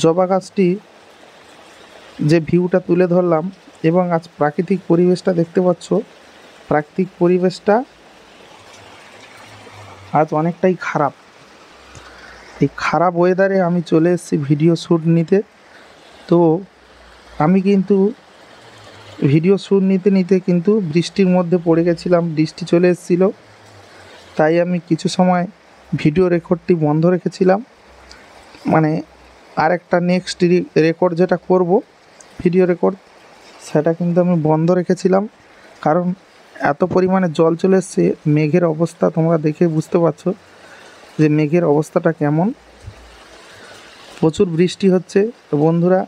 জবা গাছটি যে ভিউটা তুলে ধরলাম, এবং আজ প্রাকৃতিক পরিবেশটা দেখতে পাচ্ছ, প্রাকৃতিক পরিবেশটা আজ অনেকটাই খারাপ। এই খারাপ ওয়েদারে আমি চলে এসেছি ভিডিও শ্যুট নিতে। তো আমি কিন্তু ভিডিও শ্যুট নিতে নিতে কিন্তু বৃষ্টির মধ্যে পড়ে গেছিলাম, বৃষ্টি চলে এসেছিলো, তাই আমি কিছু সময় ভিডিও রেকর্ডটি বন্ধ রেখেছিলাম। মানে আরেকটা নেক্সট রেকর্ড যেটা করব ভিডিও রেকর্ড, সেটা কিন্তু আমি বন্ধ রেখেছিলাম, কারণ এত পরিমাণে জল চলে এসছে। মেঘের অবস্থা তোমরা দেখে বুঝতে পারছো যে মেঘের অবস্থাটা কেমন, প্রচুর বৃষ্টি হচ্ছে। তো বন্ধুরা,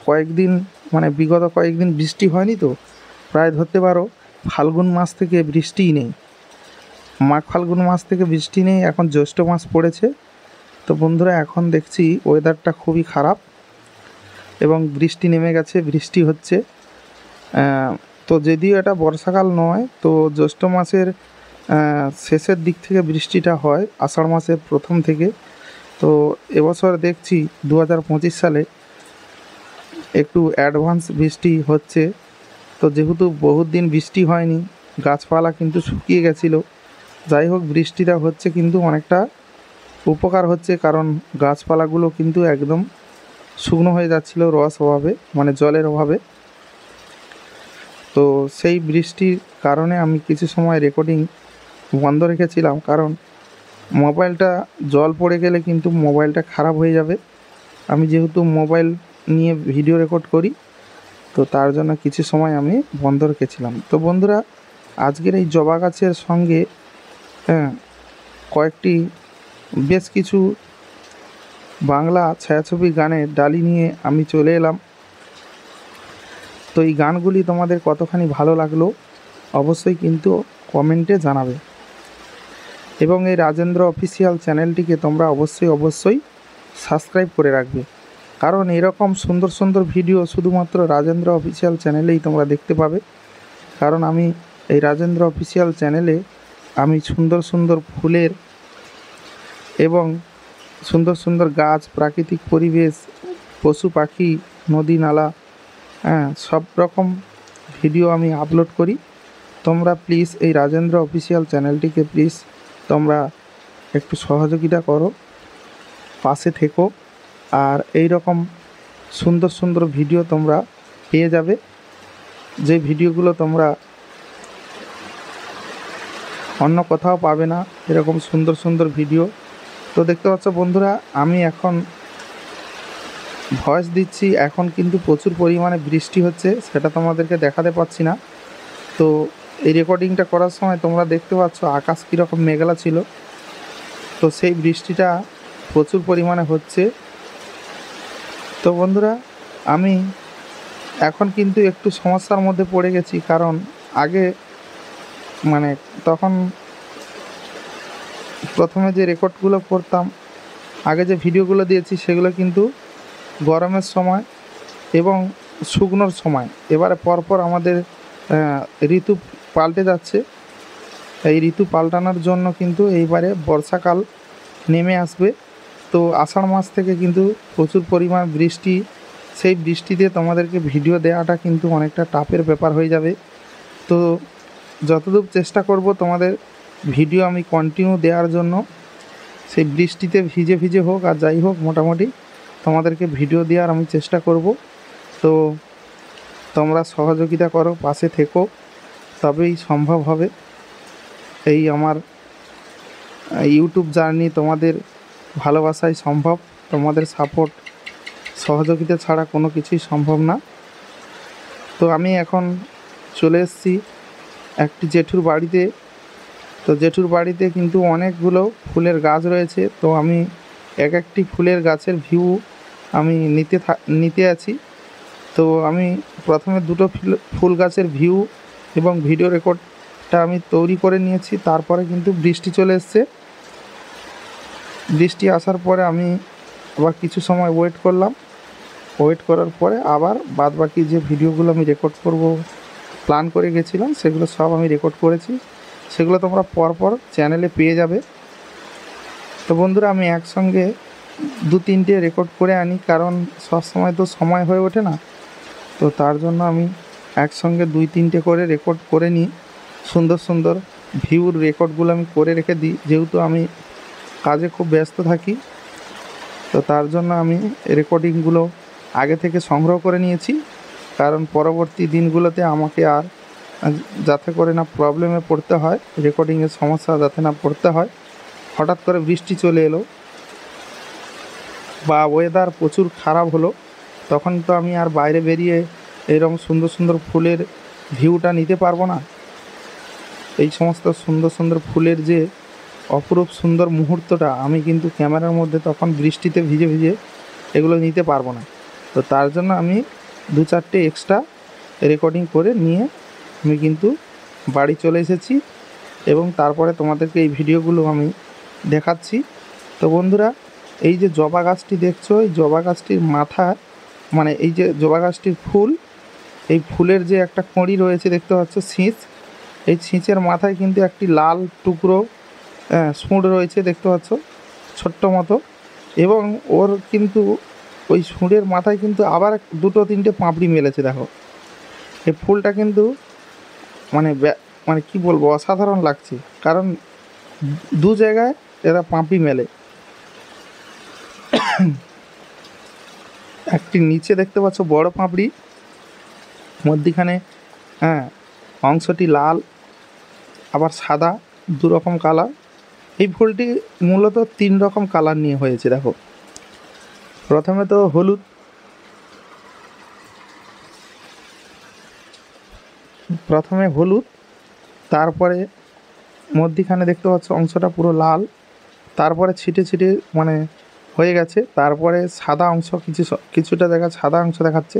কয়েকদিন মানে বিগত কয়েকদিন বৃষ্টি হয়নি, তো প্রায় ধরতে পারো ফাল্গুন মাস থেকে বৃষ্টিই নেই, মাঘ ফাল্গুন মাস থেকে বৃষ্টি নেই, এখন জ্যৈষ্ঠ মাস পড়েছে। তো বন্ধুরা, এখন দেখছি ওয়েদারটা খুবই খারাপ এবং বৃষ্টি নেমে গেছে, বৃষ্টি হচ্ছে। তো যদিও এটা বর্ষাকাল নয়, তো জ্যৈষ্ঠ মাসের শেষের দিক থেকে বৃষ্টিটা হয়, আষাঢ় মাসের প্রথম থেকে। তো এবছর দেখছি 2025 সালে একটু অ্যাডভান্স বৃষ্টি হচ্ছে। তো যেহেতু বহুত দিন বৃষ্টি হয়নি, গাছপালা কিন্তু শুকিয়ে গেছিলো। যাই হোক, বৃষ্টিটা হচ্ছে কিন্তু অনেকটা উপকার হচ্ছে, কারণ গাছপালাগুলো কিন্তু একদম শুকনো হয়ে যাচ্ছিলো রস অভাবে, মানে জলের অভাবে। তো সেই বৃষ্টির কারণে আমি কিছু সময় রেকর্ডিং বন্ধ রেখেছিলাম, কারণ মোবাইলটা জল পড়ে গেলে কিন্তু মোবাইলটা খারাপ হয়ে যাবে। আমি যেহেতু মোবাইল নিয়ে ভিডিও রেকর্ড করি, তো তার জন্য কিছু সময় আমি বন্ধ রেখেছিলাম। তো বন্ধুরা, আজকের এই জবা গাছের সঙ্গে কয়েকটি বেশ কিছু বাংলা ছায়াছবি গানের ডালি নিয়ে আমি চলে এলাম। তো এই গানগুলি তোমাদের কতখানি ভালো লাগলো অবশ্যই কিন্তু কমেন্টে জানাবে, এবং এই রাজেন্দ্র অফিসিয়াল চ্যানেলটিকে তোমরা অবশ্যই সাবস্ক্রাইব করে রাখবে, কারণ এরকম সুন্দর সুন্দর ভিডিও শুধুমাত্র রাজেন্দ্র অফিসিয়াল চ্যানেলেই তোমরা দেখতে পাবে। কারণ আমি এই রাজেন্দ্র অফিসিয়াল চ্যানেলে আমি সুন্দর সুন্দর ফুলের এবং সুন্দর সুন্দর গাছ, প্রাকৃতিক পরিবেশ, পশু পাখি, নদী নালা, সব রকম ভিডিও আমি আপলোড করি। তোমরা প্লিজ এই রাজেন্দ্র অফিসিয়াল চ্যানেলটিকে প্লিজ তোমরা একটু সহযোগিতা করো, পাশে থেকো, আর এই রকম সুন্দর সুন্দর ভিডিও তোমরা পেয়ে যাবে, যে ভিডিওগুলো তোমরা অন্য কোথাও পাবে না, এরকম সুন্দর সুন্দর ভিডিও। তো দেখতে পাচ্ছ বন্ধুরা, আমি এখন ভয়েস দিচ্ছি, এখন কিন্তু প্রচুর পরিমাণে বৃষ্টি হচ্ছে, সেটা তোমাদেরকে দেখাতে পাচ্ছি না। তো এই রেকর্ডিংটা করার সময় তোমরা দেখতে পাচ্ছ আকাশ কীরকম মেঘলা ছিল, তো সেই বৃষ্টিটা প্রচুর পরিমাণে হচ্ছে। তো বন্ধুরা, আমি এখন কিন্তু একটু সমস্যার মধ্যে পড়ে গেছি, কারণ আগে মানে তখন প্রথমে যে রেকর্ডগুলো করতাম, আগে যে ভিডিওগুলো দিয়েছি, সেগুলো কিন্তু গরমের সময় এবং শুকনোর সময়। এবারে পরপর আমাদের ঋতু পাল্টে যাচ্ছে, এই ঋতু পাল্টানোর জন্য কিন্তু এইবারে বর্ষাকাল নেমে আসবে। তো আষাঢ় মাস থেকে কিন্তু প্রচুর পরিমাণ বৃষ্টি, সেই বৃষ্টিতে তোমাদেরকে ভিডিও দেওয়াটা কিন্তু অনেকটা টাফের ব্যাপার হয়ে যাবে। তো যতদূর চেষ্টা করব তোমাদের ভিডিও আমি কন্টিনিউ দেওয়ার জন্য, সেই বৃষ্টিতে ভিজে ভিজে হোক আর যাই হোক, মোটামুটি তোমাদেরকে ভিডিও দেওয়ার আমি চেষ্টা করব। তো তোমরা সহযোগিতা করো, পাশে থেকো, তবেই সম্ভব হবে এই আমার ইউটিউব জার্নি তোমাদের ভালোবাসাই সম্ভব। তোমাদের সাপোর্ট, সহযোগিতা ছাড়া কোনো কিছুই সম্ভব না। তো আমি এখন চলে এসেছি একটি জেঠুর বাড়িতে। তো জেঠুর বাড়িতে কিন্তু অনেকগুলো ফুলের গাছ রয়েছে, তো আমি এক একটি ফুলের গাছের ভিউ আমি নিতে আছি। তো আমি প্রথমে দুটো ফুল গাছের ভিউ এবং ভিডিও রেকর্ডটা আমি তৈরি করে নিয়েছি। তারপরে কিন্তু বৃষ্টি চলে এসছে, বৃষ্টি আসার পরে আমি আবার কিছু সময় ওয়েট করলাম, ওয়েট করার পরে আবার বাদবাকি যে ভিডিওগুলো আমি রেকর্ড করব প্ল্যান করে গেছিলাম, সেগুলো সব আমি রেকর্ড করেছি, সেগুলো তোমরা পরপর চ্যানেলে পেয়ে যাবে। তো বন্ধুরা, আমি একসঙ্গে 2-3টে রেকর্ড করে আনি, কারণ সবসময় তো সময় হয়ে ওঠে না। তো তার জন্য আমি একসঙ্গে 2-3টে করে রেকর্ড করে নিই, সুন্দর সুন্দর ভিউর রেকর্ডগুলো আমি করে রেখে দিই, যেহেতু আমি কাজে খুব ব্যস্ত থাকি। তো তার জন্য আমি রেকর্ডিংগুলো আগে থেকে সংগ্রহ করে নিয়েছি, কারণ পরবর্তী দিনগুলোতে আমাকে আর যাতে করে না প্রবলেমে পড়তে হয়, রেকর্ডিংয়ের সমস্যা যাতে না পড়তে হয়। হঠাৎ করে বৃষ্টি চলে এলো বা ওয়েদার প্রচুর খারাপ হলো, তখন তো আমি আর বাইরে বেরিয়ে এরকম সুন্দর সুন্দর ফুলের ভিউটা নিতে পারবো না। এই সমস্ত সুন্দর সুন্দর ফুলের যে অপরূপ সুন্দর মুহূর্তটা আমি কিন্তু ক্যামেরার মধ্যে তখন বৃষ্টিতে ভিজে ভিজে এগুলো নিতে পারবো না। তো তার জন্য আমি 2-4টে এক্সট্রা রেকর্ডিং করে নিয়ে আমি কিন্তু বাড়ি চলে এসেছি এবং তারপরে তোমাদেরকে এই ভিডিওগুলো আমি দেখাচ্ছি। তো বন্ধুরা, এই যে জবা গাছটি দেখছো, এই জবা গাছটির মাথা মানে এই যে জবা গাছটির ফুল, এই ফুলের যে একটা কড়ি রয়েছে দেখতে পাচ্ছ, ছিঁচ, এই ছিঁচের মাথায় কিন্তু একটি লাল টুকরো সুঁড় রয়েছে দেখতে পাচ্ছ, ছোট্ট মতো। এবং ওর কিন্তু ওই সুঁড়ের মাথায় কিন্তু আবার 2-3টে পাপড়ি মেলেছে। দেখো এই ফুলটা কিন্তু মানে কি বলবো, অসাধারণ লাগছে, কারণ 2 জায়গায় এরা পাপড়ি মেলে। একটি নিচে দেখতে পাচ্ছ বড় পাপড়ি, মধ্যিখানে অংশটি লাল আবার সাদা, 2 রকম কালার। এই ফুলটি মূলত 3 রকম কালার নিয়ে হয়েছে। দেখো প্রথমে তো হলুদ, তারপরে মধ্যিখানে দেখতে পাচ্ছ অংশটা পুরো লাল, তারপরে ছিটে ছিটে মানে হয়ে গেছে, তারপরে সাদা অংশ কিছুটা জায়গা সাদা অংশ দেখাচ্ছে,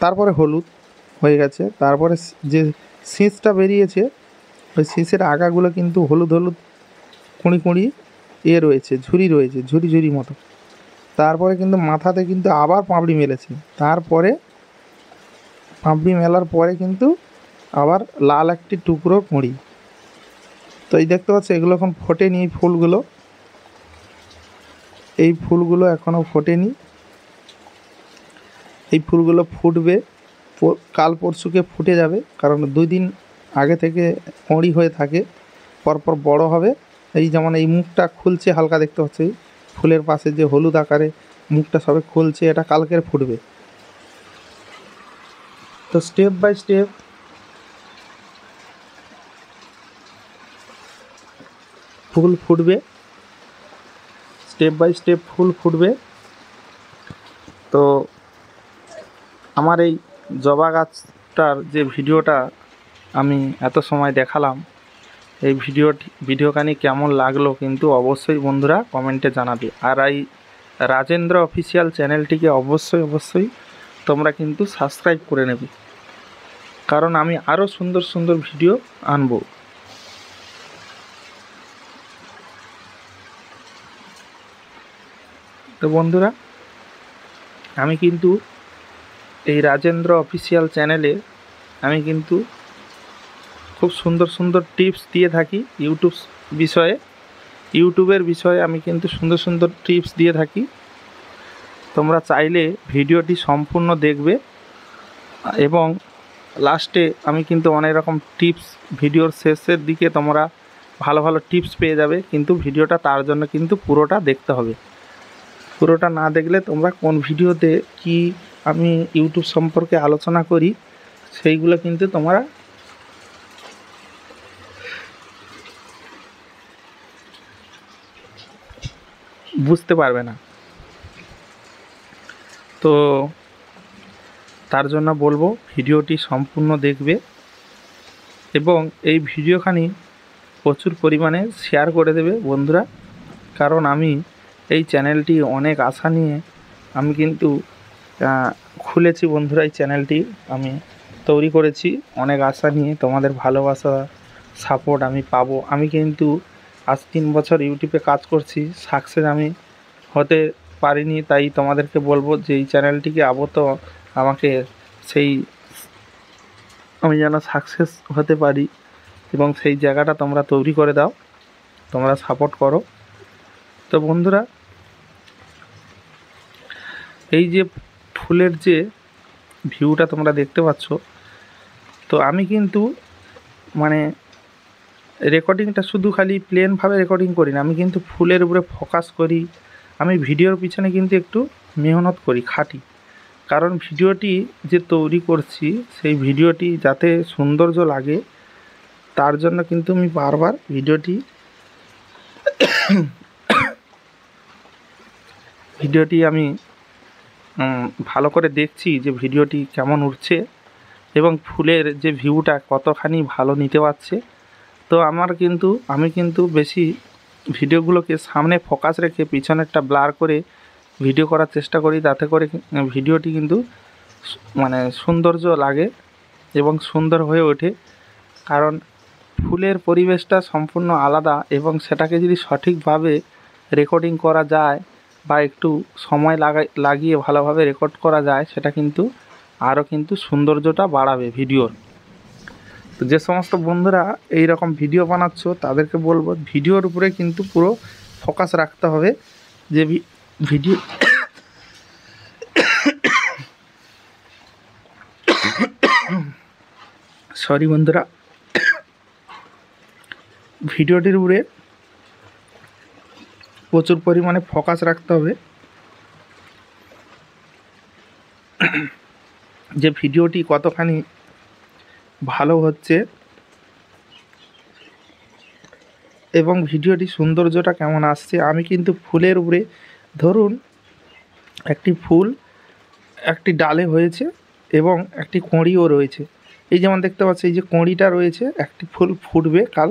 তারপরে হলুদ হয়ে গেছে, তারপরে যে শীষটা বেরিয়েছে ওই শীষের আগাগুলো কিন্তু হলুদ হলুদ কুঁড়ি কুঁড়ি রয়েছে, ঝুরি রয়েছে, ঝুরি ঝুরি মতো। তারপরে কিন্তু মাথাতে কিন্তু আবার পাপড়ি মেলেছে, তারপরে পাপড়ি মেলার পরে কিন্তু আবার লাল একটি টুকরো কুঁড়ি। তো এই দেখতে পাচ্ছ এগুলো এখন ফোটেনি, এই ফুলগুলো এখনও ফোটেনি। এই ফুলগুলো ফুটবে, কাল পরশুকে ফুটে যাবে, কারণ 2 দিন আগে থেকে কুঁড়ি হয়ে থাকে, পরপর বড় হবে। এই যেমন এই মুখটা খুলছে হালকা দেখতে পাচ্ছ, এই ফুলের পাশে যে হলুদ আকারে মুখটা সবে খুলছে, এটা কালকের ফুটবে। তো স্টেপ বাই স্টেপ ফুল ফুটবে, স্টেপ বাই স্টেপ ফুল ফুটবে। তো আমার এই জবা গাছটার যে ভিডিওটা আমি এত সময় দেখালাম, এই ভিডিওখানি কেমন লাগলো কিন্তু অবশ্যই বন্ধুরা কমেন্টে জানাবে। আর এই রাজেন্দ্র অফিসিয়াল চ্যানেলটিকে অবশ্যই তোমরা কিন্তু সাবস্ক্রাইব করে নেবে, কারণ আমি আরও সুন্দর সুন্দর ভিডিও আনবো। তো বন্ধুরা, আমি কিন্তু এই রাজেন্দ্র অফিসিয়াল চ্যানেলে আমি কিন্তু খুব সুন্দর সুন্দর টিপস দিয়ে থাকি ইউটিউবের বিষয়ে আমি কিন্তু সুন্দর সুন্দর টিপস দিয়ে থাকি। তোমরা চাইলে ভিডিওটি সম্পূর্ণ দেখবে এবং লাস্টে আমি কিন্তু অনেক রকম টিপস, ভিডিওর শেষের দিকে তোমরা ভালো ভালো টিপস পেয়ে যাবে, কিন্তু ভিডিওটা তার জন্য কিন্তু পুরোটা দেখতে হবে। পুরোটা না দেখলে তোমরা কোন ভিডিওতে কি আমি ইউটিউব সম্পর্কে আলোচনা করি সেইগুলো কিন্তু তোমরা বুঝতে পারবে না। তো তার জন্য বলবো ভিডিওটি সম্পূর্ণ দেখবে এবং এই ভিডিওখানি প্রচুর পরিমাণে শেয়ার করে দেবে বন্ধুরা, কারণ আমি এই চ্যানেলটি অনেক আশা নিয়ে আমি কিন্তু খুলেছি বন্ধুরা। এই চ্যানেলটি আমি তৈরি করেছি অনেক আশা নিয়ে, তোমাদের ভালোবাসা সাপোর্ট আমি পাবো। আমি কিন্তু আজ 3 বছর ইউটিউবে কাজ করছি, সাকসেস আমি হতে পারিনি, তাই তোমাদেরকে বলবো যে এই চ্যানেলটিকে আপাতত আমাকে আমি যেন সাকসেস হতে পারি এবং সেই জায়গাটা তোমরা তৈরি করে দাও, তোমরা সাপোর্ট করো। তো বন্ধুরা, এই যে ফুলের যে ভিউটা তোমরা দেখতে পাচ্ছ, তো আমি কিন্তু মানে রেকর্ডিংটা শুধু খালি প্লেনভাবে রেকর্ডিং করি না, আমি কিন্তু ফুলের উপরে ফোকাস করি, আমি ভিডিওর পিছনে কিন্তু একটু মেহনত করি, খাটি, কারণ ভিডিওটি যে তৈরি করছি সেই ভিডিওটি যাতে সৌন্দর্য লাগে তার জন্য কিন্তু আমি বারবার ভিডিওটি আমি ভালো করে দেখছি যে ভিডিওটি কেমন উঠছে এবং ফুলের যে ভিউটা কতখানি ভালো নিতে পারছে। তো আমি কিন্তু বেশি ভিডিওগুলোকে সামনে ফোকাস রেখে পিছনেরটা ব্লার করে ভিডিও করার চেষ্টা করি, যাতে করে ভিডিওটি কিন্তু মানে সৌন্দর্য লাগে এবং সুন্দর হয়ে ওঠে। কারণ ফুলের পরিবেশটা সম্পূর্ণ আলাদা এবং সেটাকে যদি সঠিকভাবে রেকর্ডিং করা যায় বা একটু সময় লাগিয়ে ভালোভাবে রেকর্ড করা যায়, সেটা কিন্তু আরও কিন্তু সৌন্দর্যটা বাড়াবে ভিডিওর। তো যে সমস্ত বন্ধুরা এই রকম ভিডিও বানাচ্ছ তাদেরকে বলবো ভিডিওর উপরে কিন্তু পুরো ফোকাস রাখতে হবে, যে ভিডিও সরি বন্ধুরা, ভিডিওটির উপরে প্রচুর পরিমাণে ফোকাস রাখতে হবে, যে ভিডিওটি কতখানি ভালো হচ্ছে এবং ভিডিওটি সৌন্দর্যটা কেমন আসছে। আমি কিন্তু ফুলের উপরে, ধরুন একটি ফুল একটি ডালে হয়েছে এবং একটি কঁড়িও রয়েছে, এই যেমন দেখতে পাচ্ছি এই যে কঁড়িটা রয়েছে, একটি ফুল ফুটবে কাল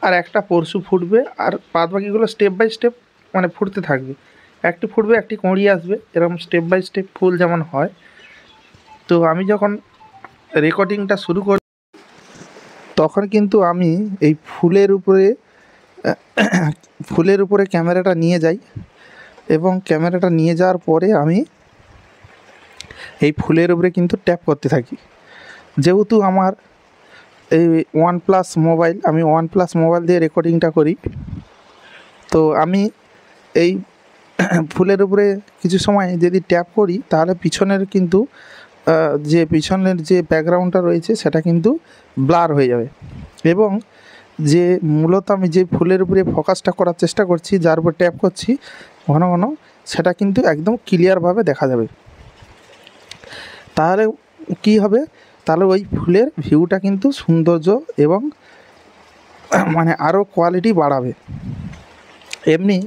আর একটা পরশু ফুটবে, আর বাদ বাকিগুলো স্টেপ বাই স্টেপ মানে ফুটতে থাকবে, একটি ফুটবে একটি কঁড়ি আসবে, এরকম স্টেপ বাই স্টেপ ফুল যেমন হয়। তো আমি যখন রেকর্ডিংটা শুরু করি তখন কিন্তু আমি এই ফুলের উপরে ক্যামেরাটা নিয়ে যাই এবং ক্যামেরাটা নিয়ে যাওয়ার পরে আমি এই ফুলের উপরে কিন্তু ট্যাপ করতে থাকি। যেহেতু আমার এই OnePlus মোবাইল, আমি OnePlus মোবাইল দিয়ে রেকর্ডিংটা করি, তো আমি এই ফুলের উপরে কিছু সময় যদি ট্যাপ করি তাহলে পিছনের যে ব্যাকগ্রাউন্ডটা রয়েছে সেটা কিন্তু ব্লার হয়ে যাবে এবং যে মূলত আমি যে ফুলের উপরে ফোকাসটা করার চেষ্টা করছি, যার উপর ট্যাপ করছি ঘন ঘন, সেটা কিন্তু একদম ক্লিয়ারভাবে দেখা যাবে। তাহলে কি হবে, তাহলে ওই ফুলের ভিউটা কিন্তু সৌন্দর্য এবং মানে আরও কোয়ালিটি বাড়াবে। এমনি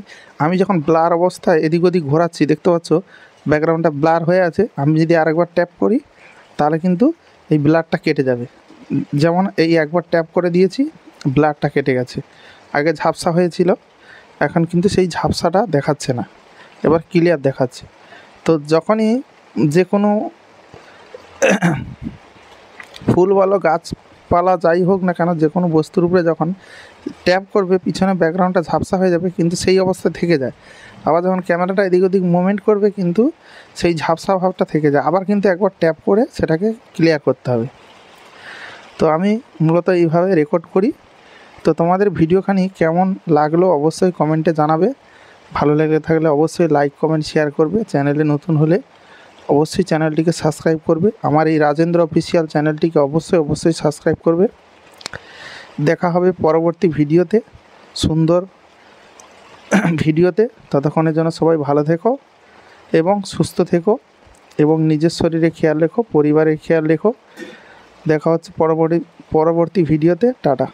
আমি যখন ব্লার অবস্থায় এদিক ওদিক ঘোরাচ্ছি, দেখতে পাচ্ছ ব্যাকগ্রাউন্ডটা ব্লার হয়ে আছে, আমি যদি আরেকবার ট্যাপ করি তাহলে কিন্তু এই ব্লারটা কেটে যাবে। যেমন এই একবার ট্যাপ করে দিয়েছি, ব্লারটা কেটে গেছে, আগে ঝাপসা হয়েছিল, এখন কিন্তু সেই ঝাপসাটা দেখাচ্ছে না, এবার ক্লিয়ার দেখাচ্ছে। তো যখনই যে কোনো ফুল বলো গাছপালা যাই হোক না কেন, যে কোনো বস্তুর উপরে যখন ট্যাপ করবে পিছনে ব্যাকগ্রাউন্ডটা ঝাপসা হয়ে যাবে, কিন্তু সেই অবস্থা থেকে যায়। আবার যখন ক্যামেরাটা এদিক ওদিক মুভমেন্ট করবে কিন্তু সেই ঝাপসা ভাবটা থেকে যায়, আবার কিন্তু একবার ট্যাপ করে সেটাকে ক্লিয়ার করতে হবে। তো আমি মূলত এইভাবে রেকর্ড করি। তো তোমাদের ভিডিওখানি কেমন লাগলো অবশ্যই কমেন্টে জানাবে, ভালো লেগে থাকলে অবশ্যই লাইক কমেন্ট শেয়ার করবে, চ্যানেলে নতুন হলে অবশ্যই চ্যানেলটিকে সাবস্ক্রাইব করবে, আমার এই রাজেন্দ্র অফিসিয়াল চ্যানেলটিকে অবশ্যই সাবস্ক্রাইব করবে। দেখা হবে পরবর্তী ভিডিওতে, সুন্দর ভিডিওতে। ততক্ষণের জন্য সবাই ভালো থেকো এবং সুস্থ থেকো এবং নিজের শরীরে খেয়াল রেখো, পরিবারের খেয়াল রেখো। দেখা হচ্ছে পরবর্তী ভিডিওতে। টাটা।